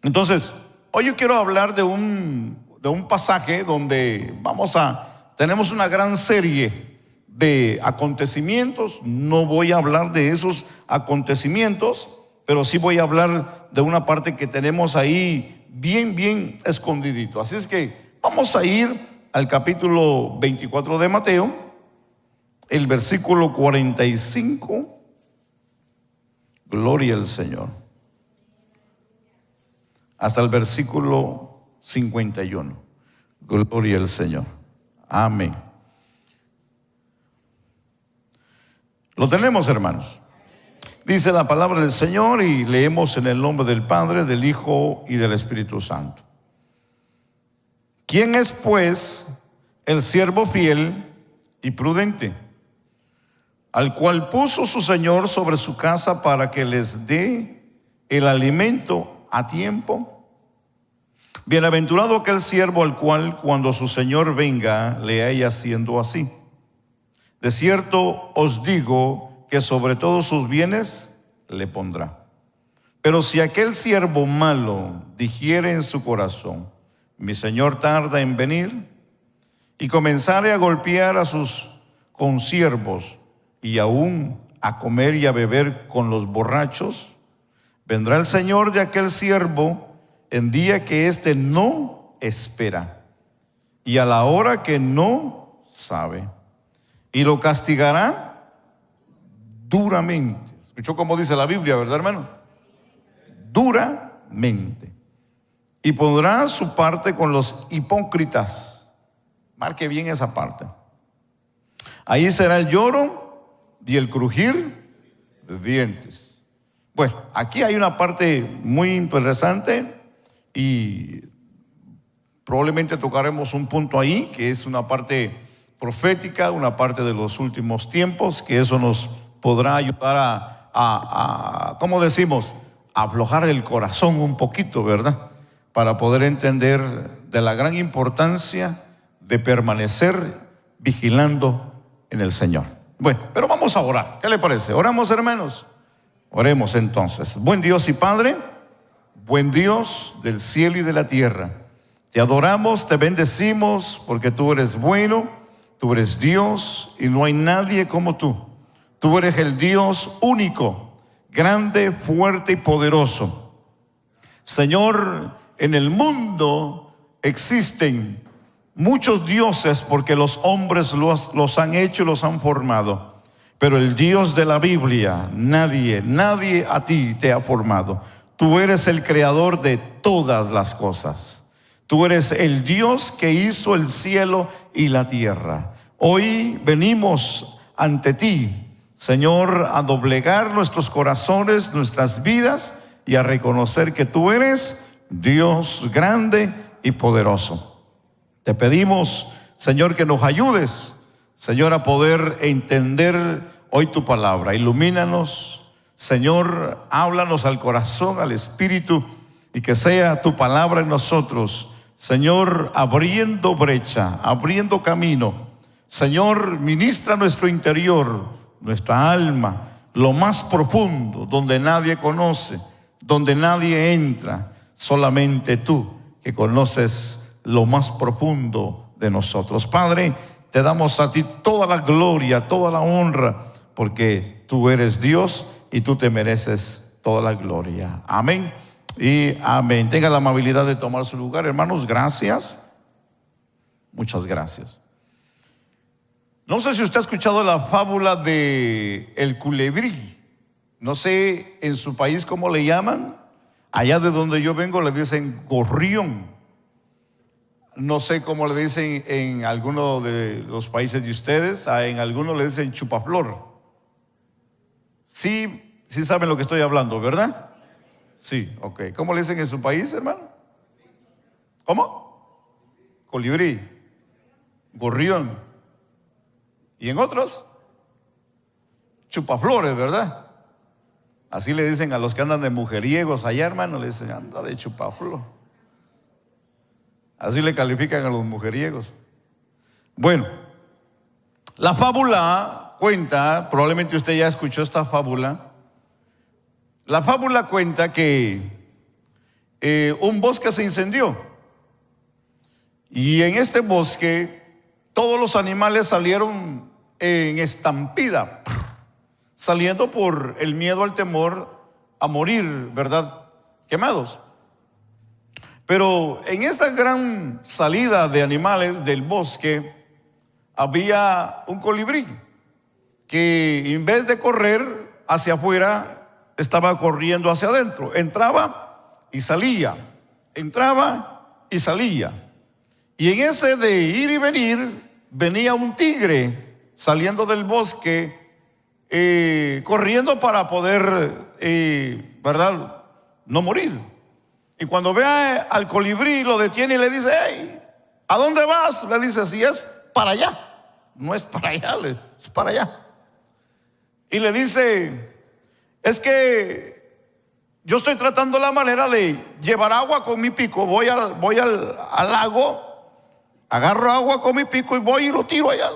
Entonces, hoy yo quiero hablar de un pasaje donde tenemos una gran serie de acontecimientos. No voy a hablar de esos acontecimientos, pero sí voy a hablar de una parte que tenemos ahí bien escondidito. Así es que vamos a ir al capítulo 24 de Mateo, el versículo 45. Gloria al Señor. Hasta el versículo 51. Gloria al Señor. Amén. Lo tenemos, hermanos. Dice la palabra del Señor y leemos en el nombre del Padre, del Hijo y del Espíritu Santo. ¿Quién es pues el siervo fiel y prudente, al cual puso su Señor sobre su casa para que les dé el alimento a tiempo? Bienaventurado aquel siervo al cual cuando su Señor venga le haya haciendo así. De cierto os digo que sobre todos sus bienes le pondrá. Pero si aquel siervo malo dijere en su corazón: mi Señor tarda en venir, y comenzare a golpear a sus consiervos y aún a comer y a beber con los borrachos, vendrá el Señor de aquel siervo en día que éste no espera y a la hora que no sabe, y lo castigará duramente. ¿Escuchó cómo dice la Biblia, verdad, hermano? Duramente. Y pondrá su parte con los hipócritas. Marque bien esa parte. Ahí será el lloro y el crujir de dientes. Bueno, aquí hay una parte muy interesante y probablemente tocaremos un punto ahí, que es una parte profética, una parte de los últimos tiempos, que eso nos podrá ayudar ¿cómo decimos? A aflojar el corazón un poquito, ¿verdad? Para poder entender de la gran importancia de permanecer vigilando en el Señor. Bueno, pero vamos a orar. ¿Qué le parece? ¿Oramos, hermanos? Oremos entonces. Buen Dios y Padre, buen Dios del cielo y de la tierra, te adoramos, te bendecimos porque tú eres bueno, tú eres Dios y no hay nadie como tú. Tú eres el Dios único, grande, fuerte y poderoso. Señor, en el mundo existen muchos dioses porque los hombres los han hecho y los han formado. Pero el Dios de la Biblia, nadie a ti te ha formado. Tú eres el creador de todas las cosas. Tú eres el Dios que hizo el cielo y la tierra. Hoy venimos ante ti, Señor, a doblegar nuestros corazones, nuestras vidas y a reconocer que tú eres Dios grande y poderoso. Te pedimos, Señor, que nos ayudes, Señor, a poder entender hoy tu palabra. Ilumínanos, Señor, háblanos al corazón, al espíritu, y que sea tu palabra en nosotros, Señor, abriendo brecha, abriendo camino. Señor, ministra nuestro interior, nuestra alma, lo más profundo, donde nadie conoce, donde nadie entra. Solamente tú que conoces lo más profundo de nosotros. Padre, te damos a ti toda la gloria, toda la honra, porque tú eres Dios y tú te mereces toda la gloria. Amén y amén. Tenga la amabilidad de tomar su lugar, hermanos. Gracias. Muchas gracias. No sé si usted ha escuchado la fábula de el culebrí. No sé en su país cómo le llaman. Allá de donde yo vengo le dicen gorrión. No sé cómo le dicen en alguno de los países de ustedes. En algunos le dicen chupaflor. Sí saben lo que estoy hablando, ¿verdad? Sí, ok. ¿Cómo le dicen en su país, hermano? ¿Cómo? Colibrí, gorrión. ¿Y en otros? Chupaflores, ¿verdad? Así le dicen a los que andan de mujeriegos allá, hermano, le dicen, anda de chupaflor. Así le califican a los mujeriegos. Bueno, la fábula cuenta, probablemente usted ya escuchó esta fábula. La fábula cuenta que un bosque se incendió. Y en este bosque todos los animales salieron en estampida, saliendo por el miedo al temor a morir, ¿verdad? Quemados. Pero en esta gran salida de animales del bosque había un colibrí que en vez de correr hacia afuera estaba corriendo hacia adentro. Entraba y salía, entraba y salía. Y en ese de ir y venir venía un tigre saliendo del bosque, corriendo para poder, ¿verdad?, no morir. Y cuando ve al colibrí lo detiene y le dice: hey, ¿a dónde vas? Le dice: si es para allá. No es para allá, es para allá. Y le dice: es que yo estoy tratando la manera de llevar agua con mi pico. Voy al lago, agarro agua con mi pico y voy y lo tiro allá.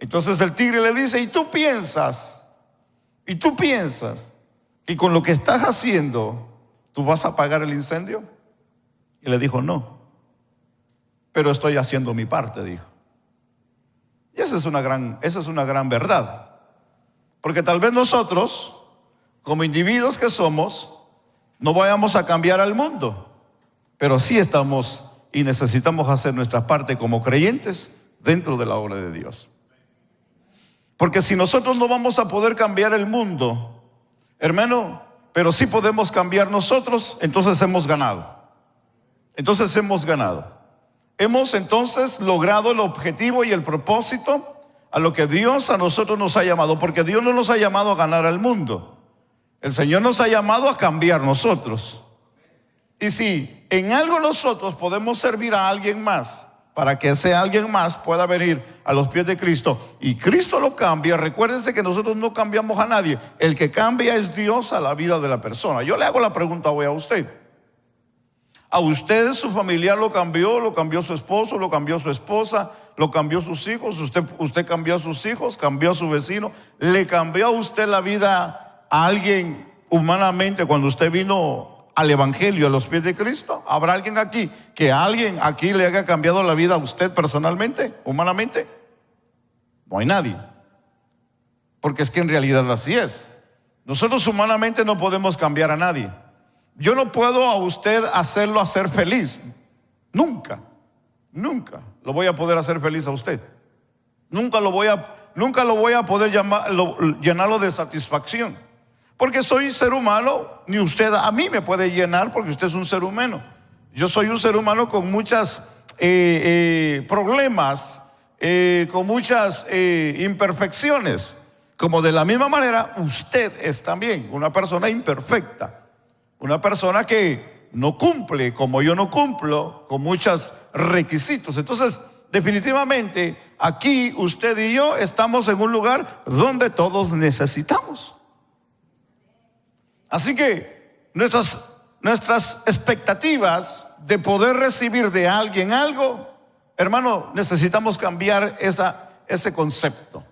Entonces el tigre le dice: ¿y tú piensas que con lo que estás haciendo tú vas a apagar el incendio? Y le dijo: no, pero estoy haciendo mi parte, dijo. Y esa es una gran verdad. Porque tal vez nosotros, como individuos que somos, no vayamos a cambiar al mundo, pero sí estamos y necesitamos hacer nuestra parte como creyentes dentro de la obra de Dios. Porque si nosotros no vamos a poder cambiar el mundo, hermano, pero sí podemos cambiar nosotros, entonces hemos ganado. Hemos entonces logrado el objetivo y el propósito a lo que Dios a nosotros nos ha llamado, porque Dios no nos ha llamado a ganar al mundo. El Señor nos ha llamado a cambiar nosotros. Y si en algo nosotros podemos servir a alguien más, para que ese alguien más pueda venir a los pies de Cristo y Cristo lo cambia, recuérdense que nosotros no cambiamos a nadie. El que cambia es Dios a la vida de la persona. Yo le hago la pregunta hoy a usted: ¿a usted su familiar lo cambió su esposo, lo cambió su esposa, lo cambió sus hijos? Usted cambió a sus hijos, cambió a su vecino. ¿Le cambió a usted la vida a alguien humanamente cuando usted vino al evangelio a los pies de Cristo? ¿Habrá alguien aquí que a alguien aquí le haya cambiado la vida a usted personalmente, humanamente? No hay nadie, porque es que en realidad así es. Nosotros humanamente no podemos cambiar a nadie. Yo no puedo a usted hacerlo hacer feliz. Nunca lo voy a poder hacer feliz a usted. Nunca lo voy a poder llenarlo de satisfacción. Porque soy ser humano, ni usted a mí me puede llenar porque usted es un ser humano. Yo soy un ser humano con muchos problemas, con muchas imperfecciones. Como de la misma manera usted es también una persona imperfecta. Una persona que no cumple, como yo no cumplo, con muchos requisitos. Entonces, definitivamente, aquí usted y yo estamos en un lugar donde todos necesitamos. Así que nuestras expectativas de poder recibir de alguien algo, hermano, necesitamos cambiar ese concepto.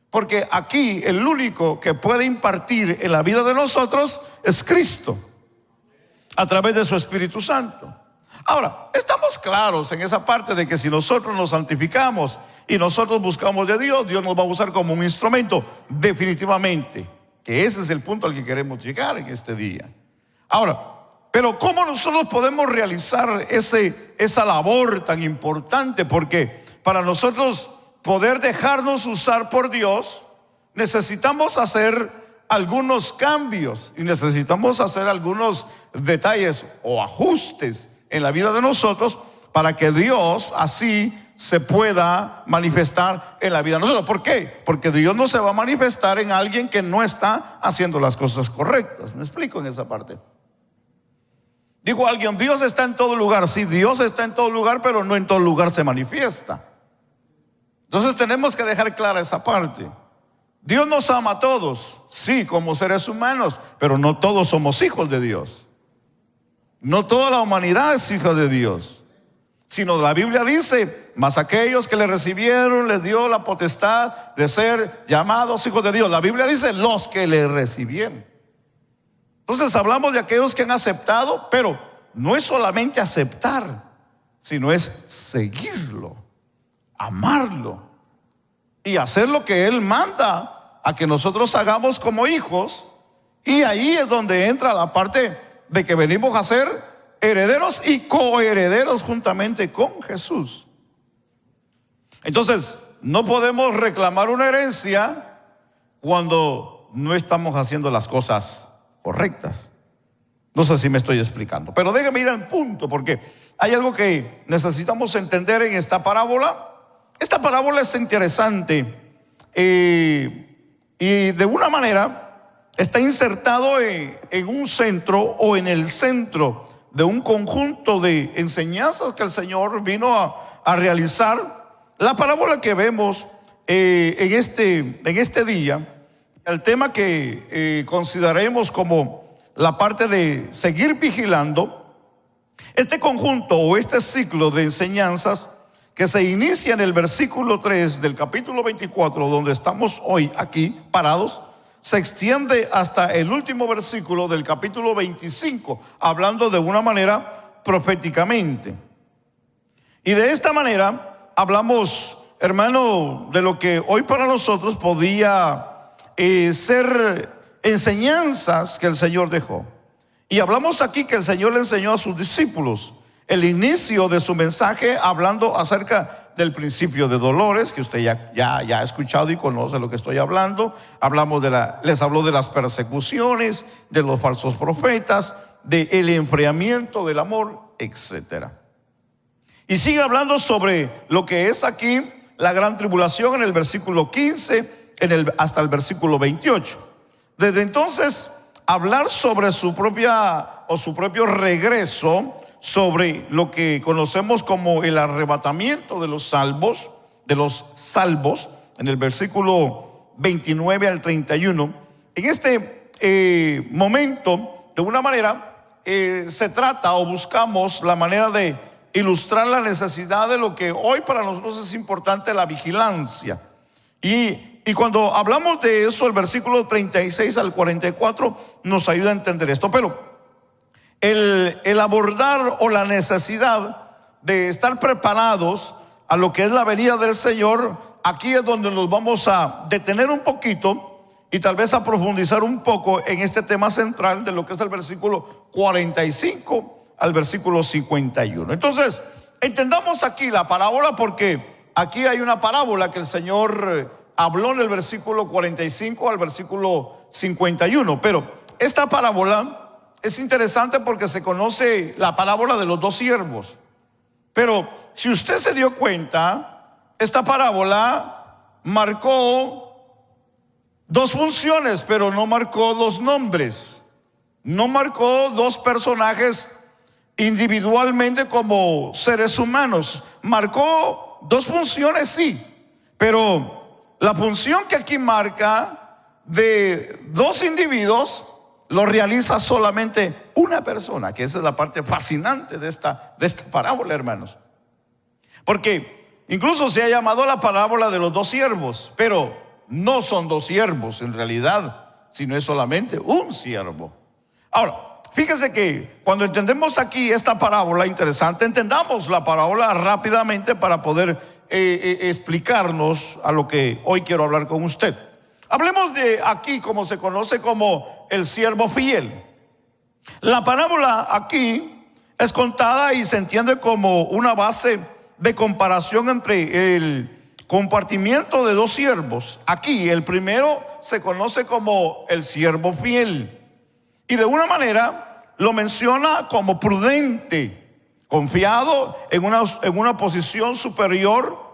Porque aquí el único que puede impartir en la vida de nosotros es Cristo, a través de su Espíritu Santo. Ahora, estamos claros en esa parte de que si nosotros nos santificamos y nosotros buscamos de Dios, Dios nos va a usar como un instrumento, definitivamente. Que ese es el punto al que queremos llegar en este día. Ahora, pero ¿cómo nosotros podemos realizar esa labor tan importante? Porque para nosotros poder dejarnos usar por Dios, necesitamos hacer algunos cambios y necesitamos hacer algunos detalles o ajustes en la vida de nosotros para que Dios así se pueda manifestar en la vida de nosotros. ¿Por qué? Porque Dios no se va a manifestar en alguien que no está haciendo las cosas correctas. ¿Me explico en esa parte? Dijo alguien: Dios está en todo lugar. Sí, Dios está en todo lugar, pero no en todo lugar se manifiesta. Entonces tenemos que dejar clara esa parte. Dios nos ama a todos, sí, como seres humanos, pero no todos somos hijos de Dios. No toda la humanidad es hija de Dios, sino la Biblia dice: mas aquellos que le recibieron les dio la potestad de ser llamados hijos de Dios. La Biblia dice: los que le recibieron. Entonces hablamos de aquellos que han aceptado, pero no es solamente aceptar, sino es seguirlo, amarlo y hacer lo que Él manda a que nosotros hagamos como hijos. Y ahí es donde entra la parte de que venimos a ser herederos y coherederos juntamente con Jesús. Entonces, no podemos reclamar una herencia cuando no estamos haciendo las cosas correctas. No sé si me estoy explicando, pero déjeme ir al punto, porque hay algo que necesitamos entender en esta parábola. Esta parábola es interesante y de una manera está insertado en un centro o en el centro de un conjunto de enseñanzas que el Señor vino a realizar. La parábola que vemos en este día, el tema que consideraremos como la parte de seguir vigilando, este conjunto o este ciclo de enseñanzas que se inicia en el versículo 3 del capítulo 24, donde estamos hoy aquí parados, se extiende hasta el último versículo del capítulo 25, hablando de una manera proféticamente. Y de esta manera hablamos, hermano, de lo que hoy para nosotros podía ser enseñanzas que el Señor dejó. Y hablamos aquí que el Señor le enseñó a sus discípulos el inicio de su mensaje, hablando acerca del principio de dolores, que usted ya ha escuchado y conoce lo que estoy hablando. Les habló de las persecuciones, de los falsos profetas, del enfriamiento del amor, etcétera. Y sigue hablando sobre lo que es aquí la gran tribulación en el versículo 15 hasta el versículo 28. Desde entonces, hablar sobre su propio regreso, sobre lo que conocemos como el arrebatamiento de los salvos, en el versículo 29 al 31. En este momento, de una manera, se trata o buscamos la manera de ilustrar la necesidad de lo que hoy para nosotros es importante, la vigilancia. Y cuando hablamos de eso, el versículo 36 al 44 nos ayuda a entender esto. Pero el abordar o la necesidad de estar preparados a lo que es la venida del Señor, aquí es donde nos vamos a detener un poquito y tal vez a profundizar un poco en este tema central de lo que es el versículo 45 al versículo 51. Entonces, entendamos aquí la parábola, porque aquí hay una parábola que el Señor habló en el versículo 45 al versículo 51. Pero esta parábola es interesante porque se conoce la parábola de los dos siervos. Pero si usted se dio cuenta, esta parábola marcó dos funciones, pero no marcó dos nombres. No marcó dos personajes individualmente como seres humanos. Marcó dos funciones, sí, pero la función que aquí marca de dos individuos lo realiza solamente una persona, que esa es la parte fascinante de esta parábola, hermanos. Porque incluso se ha llamado la parábola de los dos siervos, pero no son dos siervos en realidad, sino es solamente un siervo. Ahora, fíjese que cuando entendemos aquí esta parábola interesante, entendamos la parábola rápidamente para poder explicarnos a lo que hoy quiero hablar con usted. Hablemos de aquí como se conoce como el siervo fiel. La parábola aquí es contada y se entiende como una base de comparación entre el compartimiento de dos siervos. Aquí el primero se conoce como el siervo fiel y de una manera lo menciona como prudente, confiado en una posición superior,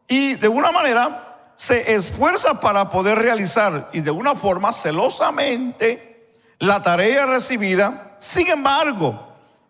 y de una manera se esfuerza para poder realizar y de una forma celosamente la tarea recibida. Sin embargo,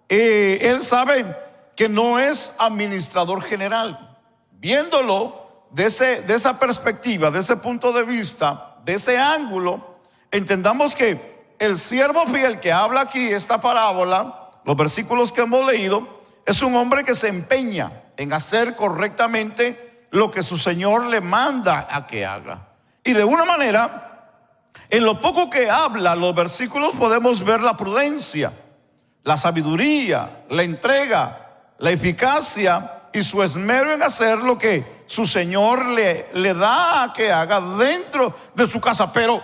él sabe que no es administrador general. Viéndolo de esa perspectiva, de ese punto de vista, de ese ángulo, entendamos que el siervo fiel que habla aquí, esta parábola, los versículos que hemos leído, es un hombre que se empeña en hacer correctamente lo que su Señor le manda a que haga. Y de una manera, En lo poco que habla los versículos podemos ver la prudencia, la sabiduría, la entrega, la eficacia y su esmero en hacer lo que su Señor le da a que haga dentro de su casa. Pero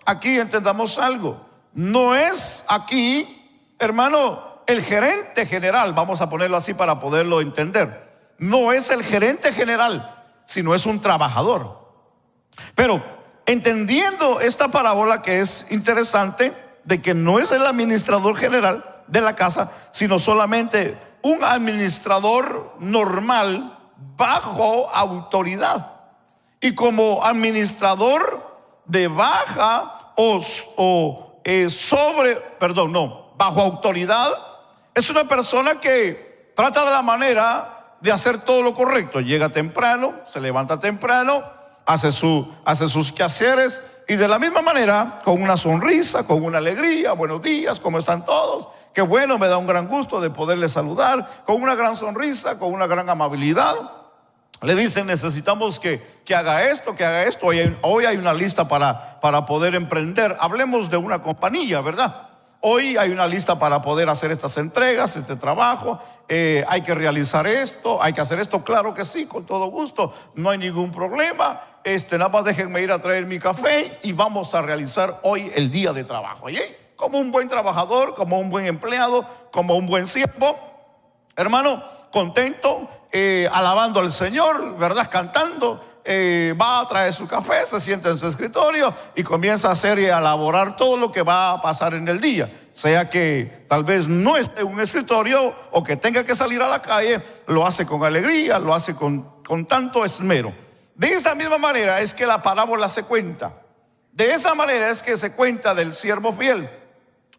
aquí entendamos algo. No es aquí, hermano, el gerente general, vamos a ponerlo así para poderlo entender. No es el gerente general, sino es un trabajador. Pero entendiendo esta parábola, que es interesante, de que no es el administrador general de la casa, sino solamente un administrador normal bajo autoridad. Y como administrador de baja bajo autoridad, es una persona que trata de la manera de hacer todo lo correcto. Llega temprano, se levanta temprano, hace sus quehaceres, y de la misma manera, con una sonrisa, con una alegría: buenos días, ¿cómo están todos? Qué bueno, me da un gran gusto de poderles saludar, con una gran sonrisa, con una gran amabilidad. Le dicen: necesitamos que haga esto, que haga esto. Hoy hay una lista para poder emprender. Hablemos de una compañía, ¿verdad? Hoy hay una lista para poder hacer estas entregas, este trabajo. Hay que realizar esto, hay que hacer esto. Claro que sí, con todo gusto, no hay ningún problema. Nada más déjenme ir a traer mi café y vamos a realizar hoy el día de trabajo. ¿Oye? Como un buen trabajador, como un buen empleado, como un buen siervo, hermano, contento, alabando al Señor, ¿verdad? Cantando. Va a traer su café, se sienta en su escritorio y comienza a hacer y a elaborar todo lo que va a pasar en el día. Sea que tal vez no esté en un escritorio o que tenga que salir a la calle, lo hace con alegría, lo hace con tanto esmero. De esa misma manera es que la parábola se cuenta. De esa manera es que se cuenta del siervo fiel,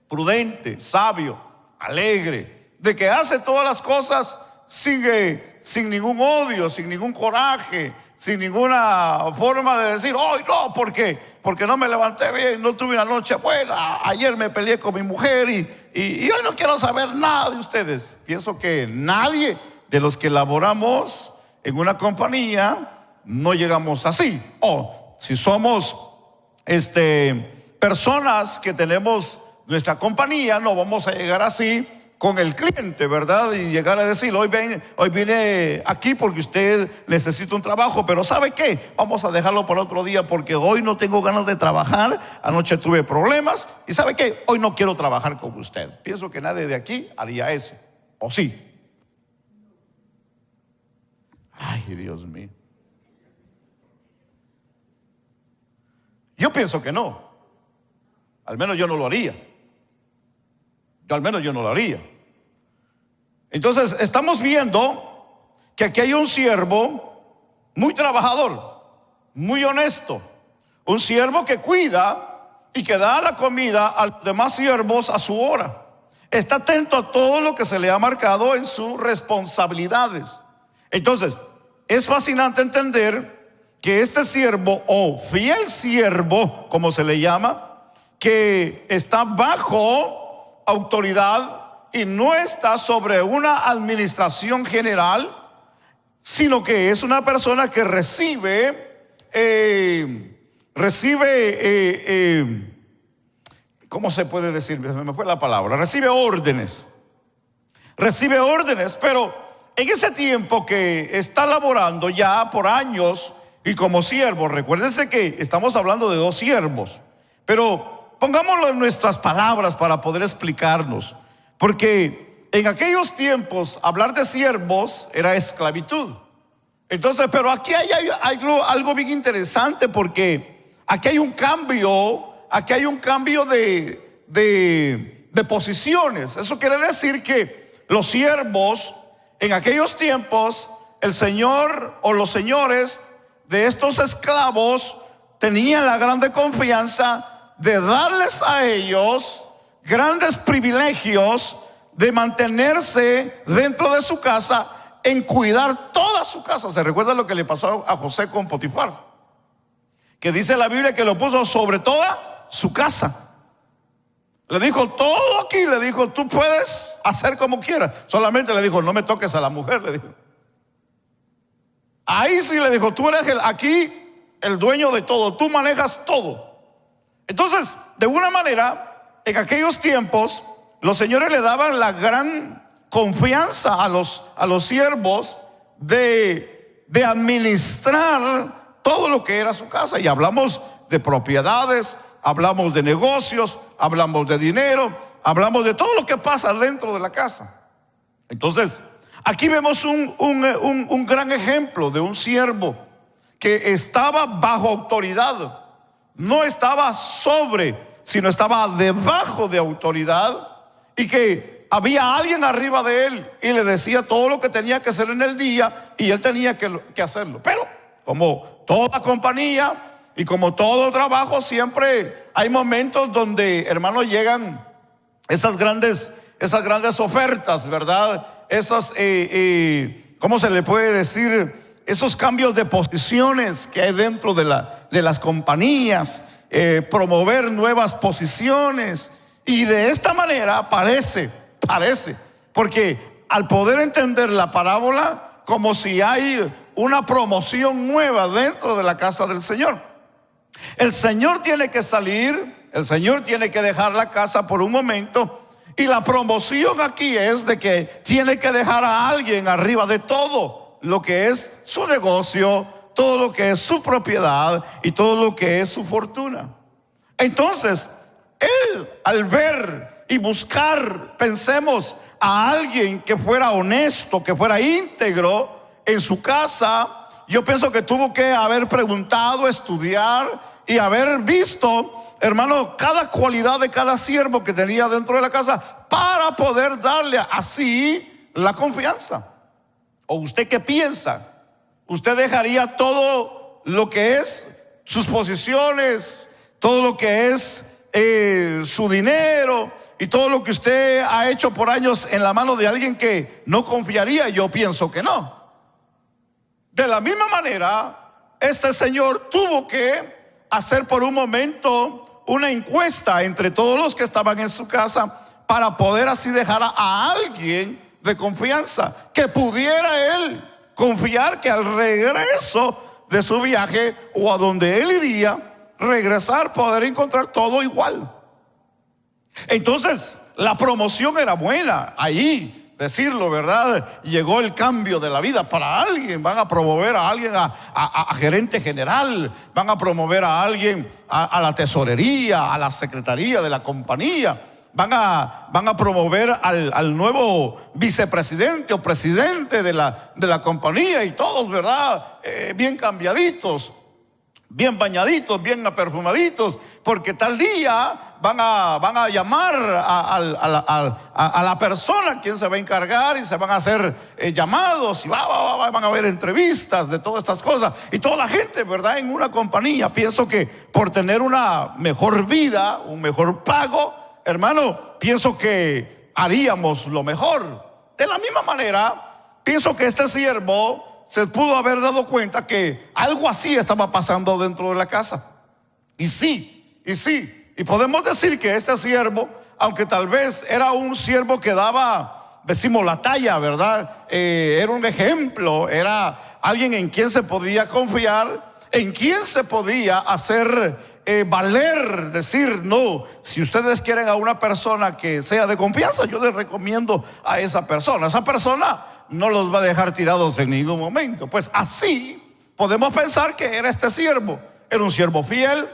prudente, sabio, alegre, de que hace todas las cosas sin ningún odio, sin ningún coraje, sin ninguna forma de decir: hoy no, porque no me levanté bien, no tuve una noche buena, ayer me peleé con mi mujer y hoy no quiero saber nada de ustedes. Pienso que nadie de los que laboramos en una compañía no llegamos así. O si somos personas que tenemos nuestra compañía, no vamos a llegar así con el cliente, ¿verdad? Y llegar a decir: hoy vine aquí porque usted necesita un trabajo, pero ¿sabe qué? Vamos a dejarlo para otro día porque hoy no tengo ganas de trabajar, anoche tuve problemas y ¿sabe qué? Hoy no quiero trabajar con usted. Pienso que nadie de aquí haría eso, ¿o sí? Ay, Dios mío. Yo pienso que no. Al menos yo no lo haría. Entonces estamos viendo que aquí hay un siervo muy trabajador, muy honesto, un siervo que cuida y que da la comida a los demás siervos a su hora. Está atento a todo lo que se le ha marcado en sus responsabilidades. Entonces es fascinante entender que este siervo, o fiel siervo como se le llama, que está bajo autoridad y no está sobre una administración general, sino que es una persona que recibe, ¿cómo se puede decir? Me fue la palabra. Recibe órdenes, pero en ese tiempo que está laborando ya por años y como siervo, recuérdense que estamos hablando de dos siervos, pero pongámoslo en nuestras palabras para poder explicarnos, porque en aquellos tiempos hablar de siervos era esclavitud. Entonces, pero aquí hay algo bien interesante, porque aquí hay un cambio de posiciones. Eso quiere decir que los siervos en aquellos tiempos, el señor o los señores de estos esclavos tenían la grande confianza de darles a ellos grandes privilegios, de mantenerse dentro de su casa, en cuidar toda su casa. ¿Se recuerda lo que le pasó a José con Potifar? Que dice la Biblia que lo puso sobre toda su casa. Le dijo todo aquí, le dijo: tú puedes hacer como quieras. Solamente le dijo: no me toques a la mujer, le dijo. Ahí sí le dijo: tú eres aquí el dueño de todo, tú manejas todo. Entonces, de una manera, en aquellos tiempos, los señores le daban la gran confianza a los siervos de administrar todo lo que era su casa. Y hablamos de propiedades, hablamos de negocios, hablamos de dinero, hablamos de todo lo que pasa dentro de la casa. Entonces, aquí vemos un gran ejemplo de un siervo que estaba bajo autoridad. No estaba sobre, sino estaba debajo de autoridad, y que había alguien arriba de él y le decía todo lo que tenía que hacer en el día, y él tenía que hacerlo. Pero como toda compañía y como todo trabajo, siempre hay momentos donde, hermanos, llegan esas grandes ofertas, ¿verdad? Esas, ¿cómo se le puede decir? Esos cambios de posiciones que hay dentro de las compañías, promover nuevas posiciones. Y de esta manera parece, porque al poder entender la parábola, como si hay una promoción nueva dentro de la casa del Señor. El Señor tiene que salir, el Señor tiene que dejar la casa por un momento, y la promoción aquí es de que tiene que dejar a alguien arriba de todo lo que es su negocio, todo lo que es su propiedad y todo lo que es su fortuna. Entonces, él, al ver y buscar, pensemos, a alguien que fuera honesto, que fuera íntegro en su casa, yo pienso que tuvo que haber preguntado, estudiar y haber visto, hermano, cada cualidad de cada siervo que tenía dentro de la casa, para poder darle así la confianza. ¿O usted qué piensa? ¿Usted dejaría todo lo que es sus posiciones, todo lo que es su dinero y todo lo que usted ha hecho por años en la mano de alguien que no confiaría? Yo pienso que no. De la misma manera, este señor tuvo que hacer por un momento una encuesta entre todos los que estaban en su casa, para poder así dejar a alguien de confianza, que pudiera él confiar que al regreso de su viaje o a donde él iría, regresar, poder encontrar todo igual. Entonces, la promoción era buena. Ahí, decirlo, ¿verdad? Llegó el cambio de la vida para alguien. Van a promover a alguien a gerente general, van a promover a alguien a la tesorería, a la secretaría de la compañía. Van a promover al nuevo vicepresidente o presidente de la compañía, y todos, ¿verdad? Bien cambiaditos, bien bañaditos, bien perfumaditos, porque tal día van a llamar a la persona quien se va a encargar, y se van a hacer llamados, y van a haber entrevistas de todas estas cosas. Y toda la gente, ¿verdad? En una compañía, pienso que por tener una mejor vida, un mejor pago, hermano, pienso que haríamos lo mejor. De la misma manera, pienso que este siervo se pudo haber dado cuenta que algo así estaba pasando dentro de la casa. Y podemos decir que este siervo, aunque tal vez era un siervo que daba, decimos, la talla, ¿verdad? Era un ejemplo, era alguien en quien se podía confiar, en quien se podía hacer valer, decir, no, si ustedes quieren a una persona que sea de confianza, yo les recomiendo a esa persona. Esa persona no los va a dejar tirados en ningún momento. Pues así podemos pensar que era este siervo. Era un siervo fiel,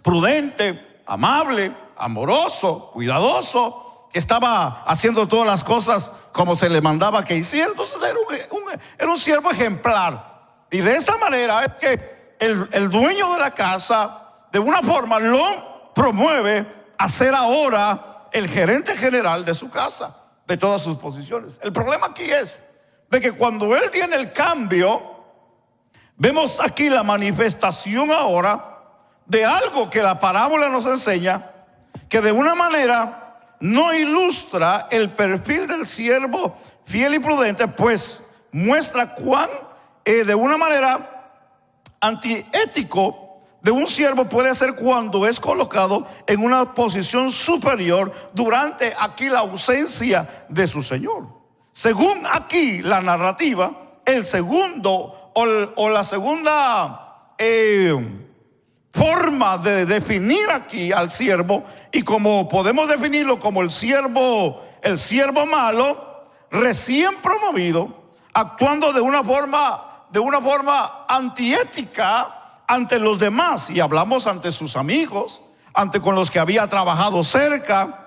prudente, amable, amoroso, cuidadoso, que estaba haciendo todas las cosas como se le mandaba que hiciera. Entonces era un siervo ejemplar. Y de esa manera es que el dueño de la casa, de una forma, lo promueve a ser ahora el gerente general de su casa, de todas sus posiciones. El problema aquí es de que cuando él tiene el cambio, vemos aquí la manifestación ahora de algo que la parábola nos enseña, que de una manera no ilustra el perfil del siervo fiel y prudente, pues muestra cuán de una manera antiético de un siervo puede ser cuando es colocado en una posición superior durante aquí la ausencia de su señor. Según aquí la narrativa, el segundo o la segunda forma de definir aquí al siervo, y como podemos definirlo como el siervo malo, recién promovido, actuando de una forma antiética ante los demás, y hablamos ante sus amigos, ante con los que había trabajado cerca,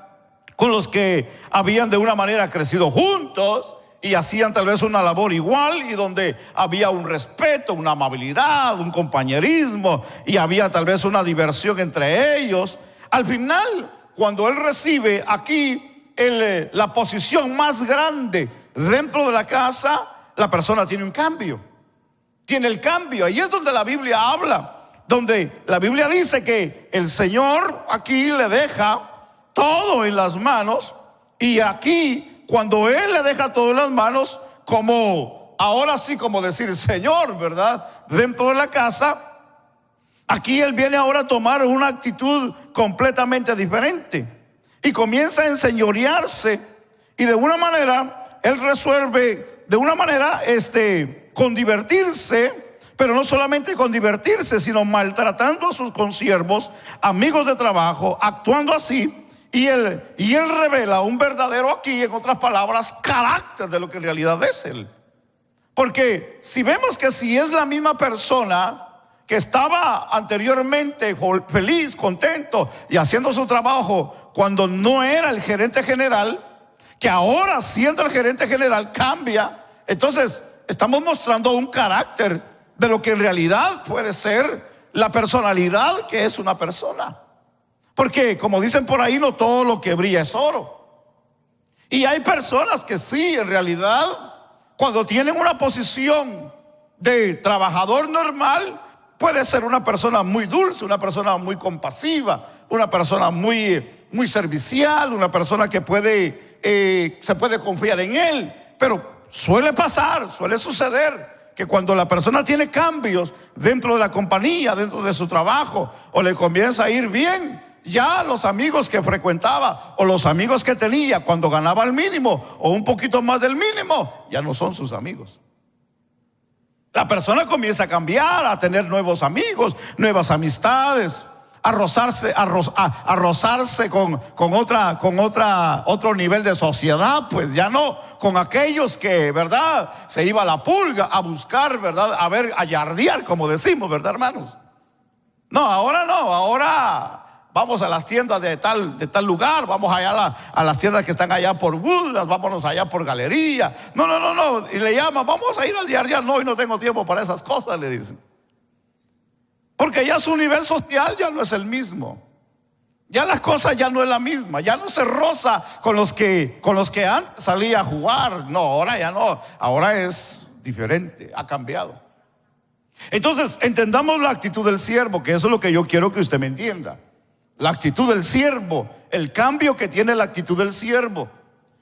con los que habían de una manera crecido juntos y hacían tal vez una labor igual, y donde había un respeto, una amabilidad, un compañerismo, y había tal vez una diversión entre ellos. Al final, cuando él recibe aquí la posición más grande dentro de la casa, la persona tiene un cambio, tiene el cambio. Ahí es donde la Biblia habla, donde la Biblia dice que el Señor aquí le deja todo en las manos, y aquí cuando Él le deja todo en las manos, como ahora sí, como decir Señor, ¿verdad? Dentro de la casa, aquí Él viene ahora a tomar una actitud completamente diferente y comienza a enseñorearse, y de una manera Él resuelve, de una manera con divertirse, pero no solamente con divertirse, sino maltratando a sus consiervos, amigos de trabajo, actuando así. Y él revela un verdadero, aquí en otras palabras, carácter de lo que en realidad es él. Porque si vemos que si es la misma persona que estaba anteriormente feliz, contento y haciendo su trabajo cuando no era el gerente general, que ahora siendo el gerente general cambia, entonces estamos mostrando un carácter de lo que en realidad puede ser la personalidad que es una persona. Porque como dicen por ahí, no todo lo que brilla es oro. Y hay personas que sí, en realidad, cuando tienen una posición de trabajador normal, puede ser una persona muy dulce, una persona muy compasiva, una persona muy servicial, una persona que se puede confiar en él. Pero suele pasar, suele suceder que cuando la persona tiene cambios dentro de la compañía, dentro de su trabajo, o le comienza a ir bien, ya los amigos que frecuentaba o los amigos que tenía cuando ganaba el mínimo o un poquito más del mínimo, ya no son sus amigos. La persona comienza a cambiar, a tener nuevos amigos, nuevas amistades, a rozarse con otro nivel de sociedad, pues ya no con aquellos que, ¿verdad?, se iba a la pulga a buscar, ¿verdad?, a yardear, como decimos, ¿verdad, hermanos? No, ahora vamos a las tiendas de tal lugar, vamos allá a las tiendas que están allá por Woodlands, vámonos allá por Galería. No, y le llaman, vamos a ir al yardear. No, y no tengo tiempo para esas cosas, le dicen. Porque ya su nivel social ya no es el mismo. Ya las cosas ya no es la misma. Ya no se roza con los que antes salía a jugar. No, ahora ya no. Ahora es diferente, ha cambiado. Entonces, entendamos la actitud del siervo, que eso es lo que yo quiero que usted me entienda. La actitud del siervo, el cambio que tiene la actitud del siervo,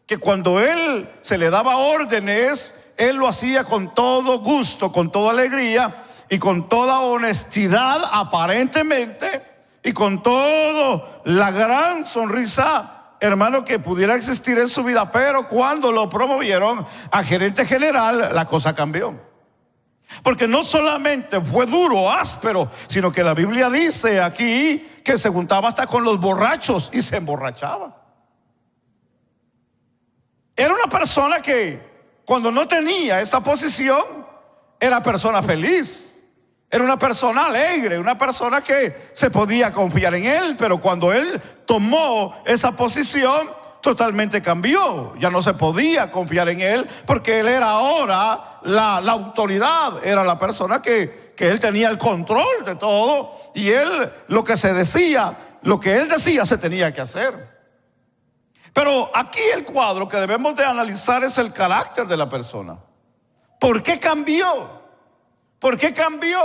que cuando él se le daba órdenes, él lo hacía con todo gusto, con toda alegría y con toda honestidad aparentemente, y con toda la gran sonrisa, hermano, que pudiera existir en su vida. Pero cuando lo promovieron a gerente general, la cosa cambió. Porque no solamente fue duro, áspero, sino que la Biblia dice aquí que se juntaba hasta con los borrachos y se emborrachaba. Era una persona que cuando no tenía esa posición era persona feliz, era una persona alegre, una persona que se podía confiar en él. Pero cuando él tomó esa posición, totalmente cambió. Ya no se podía confiar en él, porque él era ahora la autoridad, era la persona que él tenía el control de todo, y él lo que él decía se tenía que hacer. Pero aquí el cuadro que debemos de analizar es el carácter de la persona. ¿Por qué cambió? ¿Por qué cambió?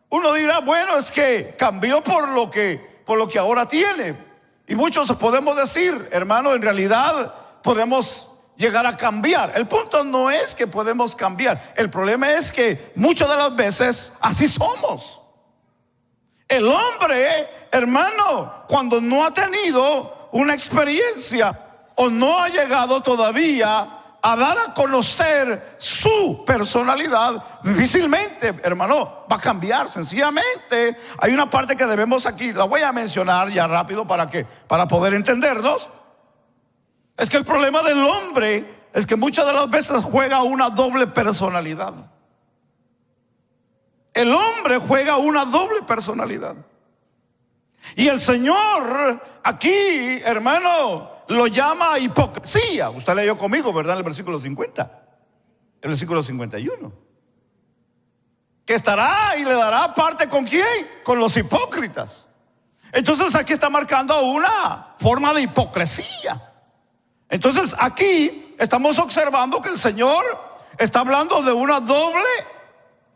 Uno dirá, bueno, es que cambió por lo que ahora tiene. Y muchos podemos decir, hermano, en realidad podemos llegar a cambiar. El punto no es que podemos cambiar. El problema es que muchas de las veces así somos. El hombre, hermano, cuando no ha tenido una experiencia o no ha llegado todavía a dar a conocer su personalidad, difícilmente, hermano, va a cambiar. Sencillamente hay una parte que debemos aquí, la voy a mencionar ya rápido para poder entendernos. Es que el problema del hombre es que muchas de las veces juega una doble personalidad. El hombre juega una doble personalidad. Y el Señor aquí, hermano, lo llama hipocresía. Usted leyó conmigo, ¿verdad? En el versículo 50, el versículo 51. Que estará y le dará parte ¿con quién? Con los hipócritas. Entonces aquí está marcando una forma de hipocresía. Entonces aquí estamos observando que el Señor está hablando de una doble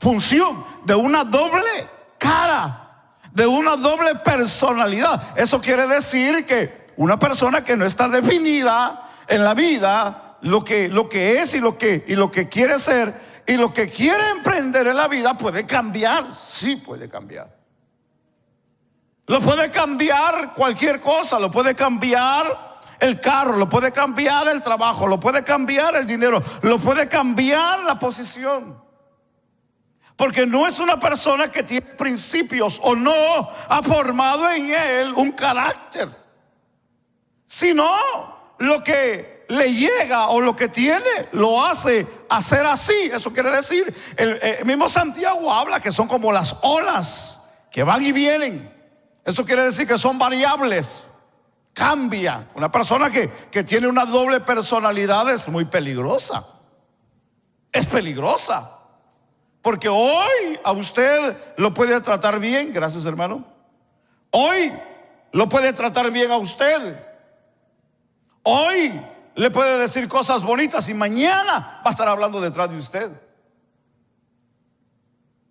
función, de una doble cara, de una doble personalidad. Eso quiere decir que una persona que no está definida en la vida, lo que es y lo que quiere ser y lo que quiere emprender en la vida, puede cambiar. Sí, puede cambiar. Lo puede cambiar cualquier cosa. Lo puede cambiar el carro, lo puede cambiar el trabajo, lo puede cambiar el dinero, lo puede cambiar la posición. Porque no es una persona que tiene principios o no ha formado en él un carácter, sino lo que le llega o lo que tiene lo hace hacer así. Eso quiere decir, el mismo Santiago habla que son como las olas que van y vienen. Eso quiere decir que son variables, cambia. Una persona que tiene una doble personalidad es muy peligrosa. Es peligrosa. Porque hoy a usted lo puede tratar bien, gracias hermano. Hoy lo puede tratar bien a usted. Hoy le puede decir cosas bonitas y mañana va a estar hablando detrás de usted.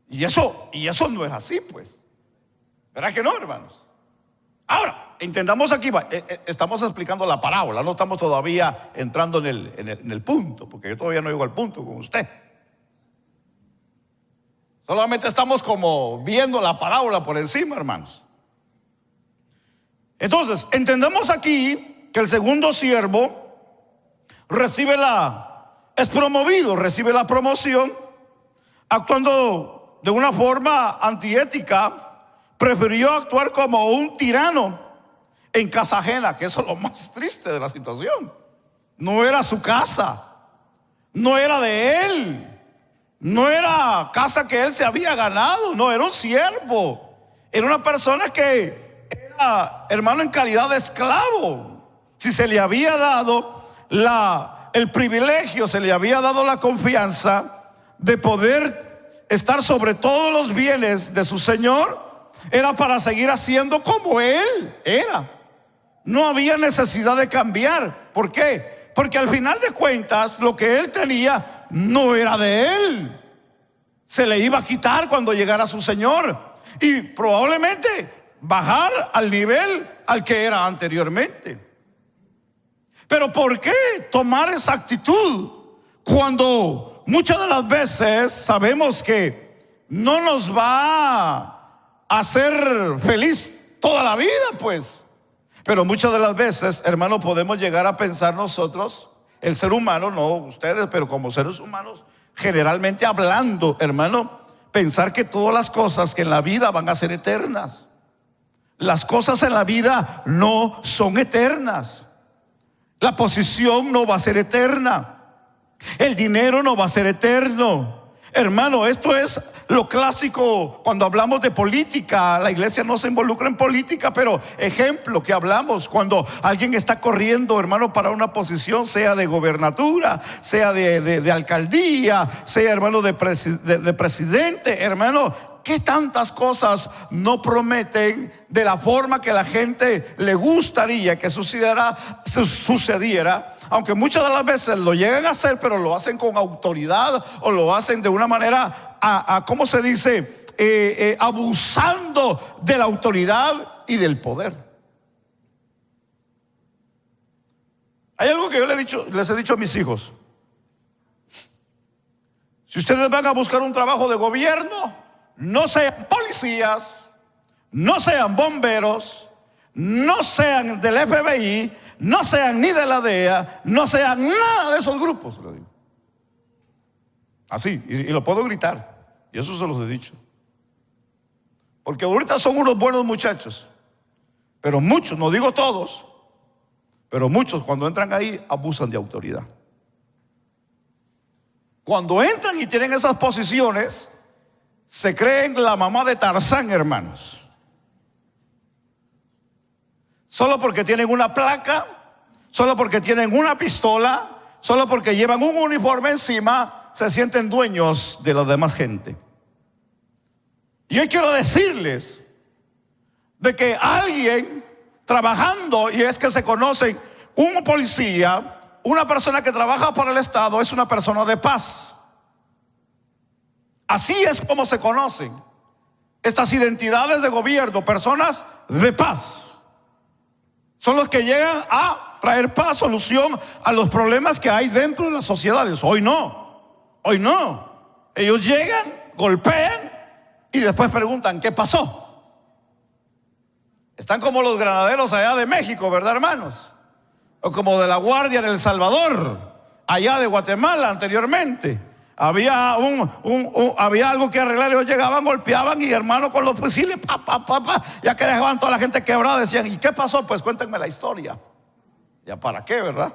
Y eso no es así, pues. ¿Verdad que no, hermanos? Ahora, entendamos aquí, estamos explicando la parábola, no estamos todavía entrando en el punto, porque yo todavía no llego al punto con usted. Solamente estamos como viendo la parábola por encima, hermanos. Entonces, entendemos aquí que el segundo siervo es promovido, recibe la promoción, actuando de una forma antiética. Prefirió actuar como un tirano en casa ajena, que eso es lo más triste de la situación. No era su casa, no era de él, no era casa que él se había ganado, no, era un siervo. Era una persona que era, hermano, en calidad de esclavo. Si se le había dado el privilegio, se le había dado la confianza de poder estar sobre todos los bienes de su señor, era para seguir haciendo como él era. No había necesidad de cambiar. ¿Por qué? Porque al final de cuentas lo que él tenía no era de él. Se le iba a quitar cuando llegara su señor y probablemente bajar al nivel al que era anteriormente. Pero ¿por qué tomar esa actitud cuando muchas de las veces sabemos que no nos va a ser feliz toda la vida, pues? Pero muchas de las veces, hermano, podemos llegar a pensar nosotros, el ser humano, no ustedes, pero como seres humanos, generalmente hablando, hermano, pensar que todas las cosas que en la vida van a ser eternas. Las cosas en la vida no son eternas. La posición no va a ser eterna. El dinero no va a ser eterno. Hermano, esto es lo clásico cuando hablamos de política. La iglesia no se involucra en política, pero ejemplo que hablamos cuando alguien está corriendo, hermano, para una posición, sea de gobernatura, sea de alcaldía, sea, hermano, de presidente, hermano. ¿Qué tantas cosas no prometen de la forma que la gente le gustaría que sucediera? Aunque muchas de las veces lo llegan a hacer, pero lo hacen con autoridad o lo hacen de una manera, ¿cómo se dice? Abusando de la autoridad y del poder. Hay algo que yo les he dicho a mis hijos. Si ustedes van a buscar un trabajo de gobierno, no sean policías, no sean bomberos, no sean del FBI, no sean ni de la DEA, no sean nada de esos grupos, lo digo. Así, y lo puedo gritar, y eso se los he dicho. Porque ahorita son unos buenos muchachos, pero muchos, no digo todos, pero muchos cuando entran ahí abusan de autoridad. Cuando entran y tienen esas posiciones, se creen la mamá de Tarzán, hermanos. Solo porque tienen una placa, solo porque tienen una pistola, solo porque llevan un uniforme encima, se sienten dueños de la demás gente. Y hoy quiero decirles de que alguien trabajando, y es que se conocen, un policía, una persona que trabaja para el Estado, es una persona de paz. Así es como se conocen estas identidades de gobierno, personas de paz. Son los que llegan a traer paz, solución a los problemas que hay dentro de las sociedades. Hoy no. Ellos llegan, golpean y después preguntan, ¿qué pasó? Están como los granaderos allá de México, ¿verdad, hermanos? O como de la Guardia en El Salvador, allá de Guatemala anteriormente. Había había algo que arreglar, ellos llegaban, golpeaban y hermano con los fusiles, ya que dejaban toda la gente quebrada, decían, ¿y qué pasó? Pues cuéntenme la historia. ¿Ya para qué, verdad?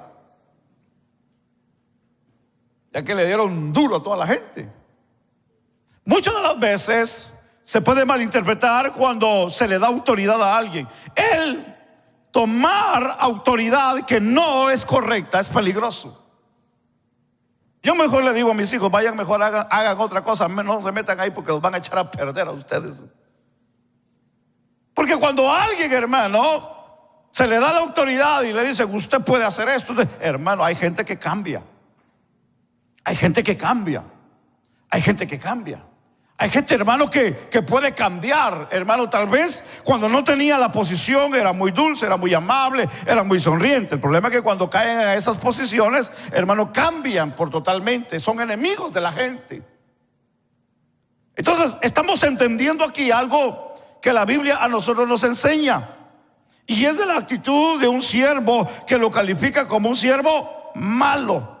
Ya que le dieron duro a toda la gente. Muchas de las veces se puede malinterpretar cuando se le da autoridad a alguien. El tomar autoridad que no es correcta es peligroso. Yo mejor le digo a mis hijos, vayan mejor, hagan otra cosa, no se metan ahí porque los van a echar a perder a ustedes. Porque cuando a alguien, hermano, se le da la autoridad y le dicen, usted puede hacer esto, hermano, hay gente que cambia. Hay gente que cambia. Hay gente que cambia. Hay gente, hermano, que puede cambiar. Hermano, tal vez cuando no tenía la posición era muy dulce, era muy amable, era muy sonriente. El problema es que cuando caen en esas posiciones, hermano, cambian por totalmente. Son enemigos de la gente. Entonces, estamos entendiendo aquí algo que la Biblia a nosotros nos enseña. Y es de la actitud de un siervo que lo califica como un siervo malo.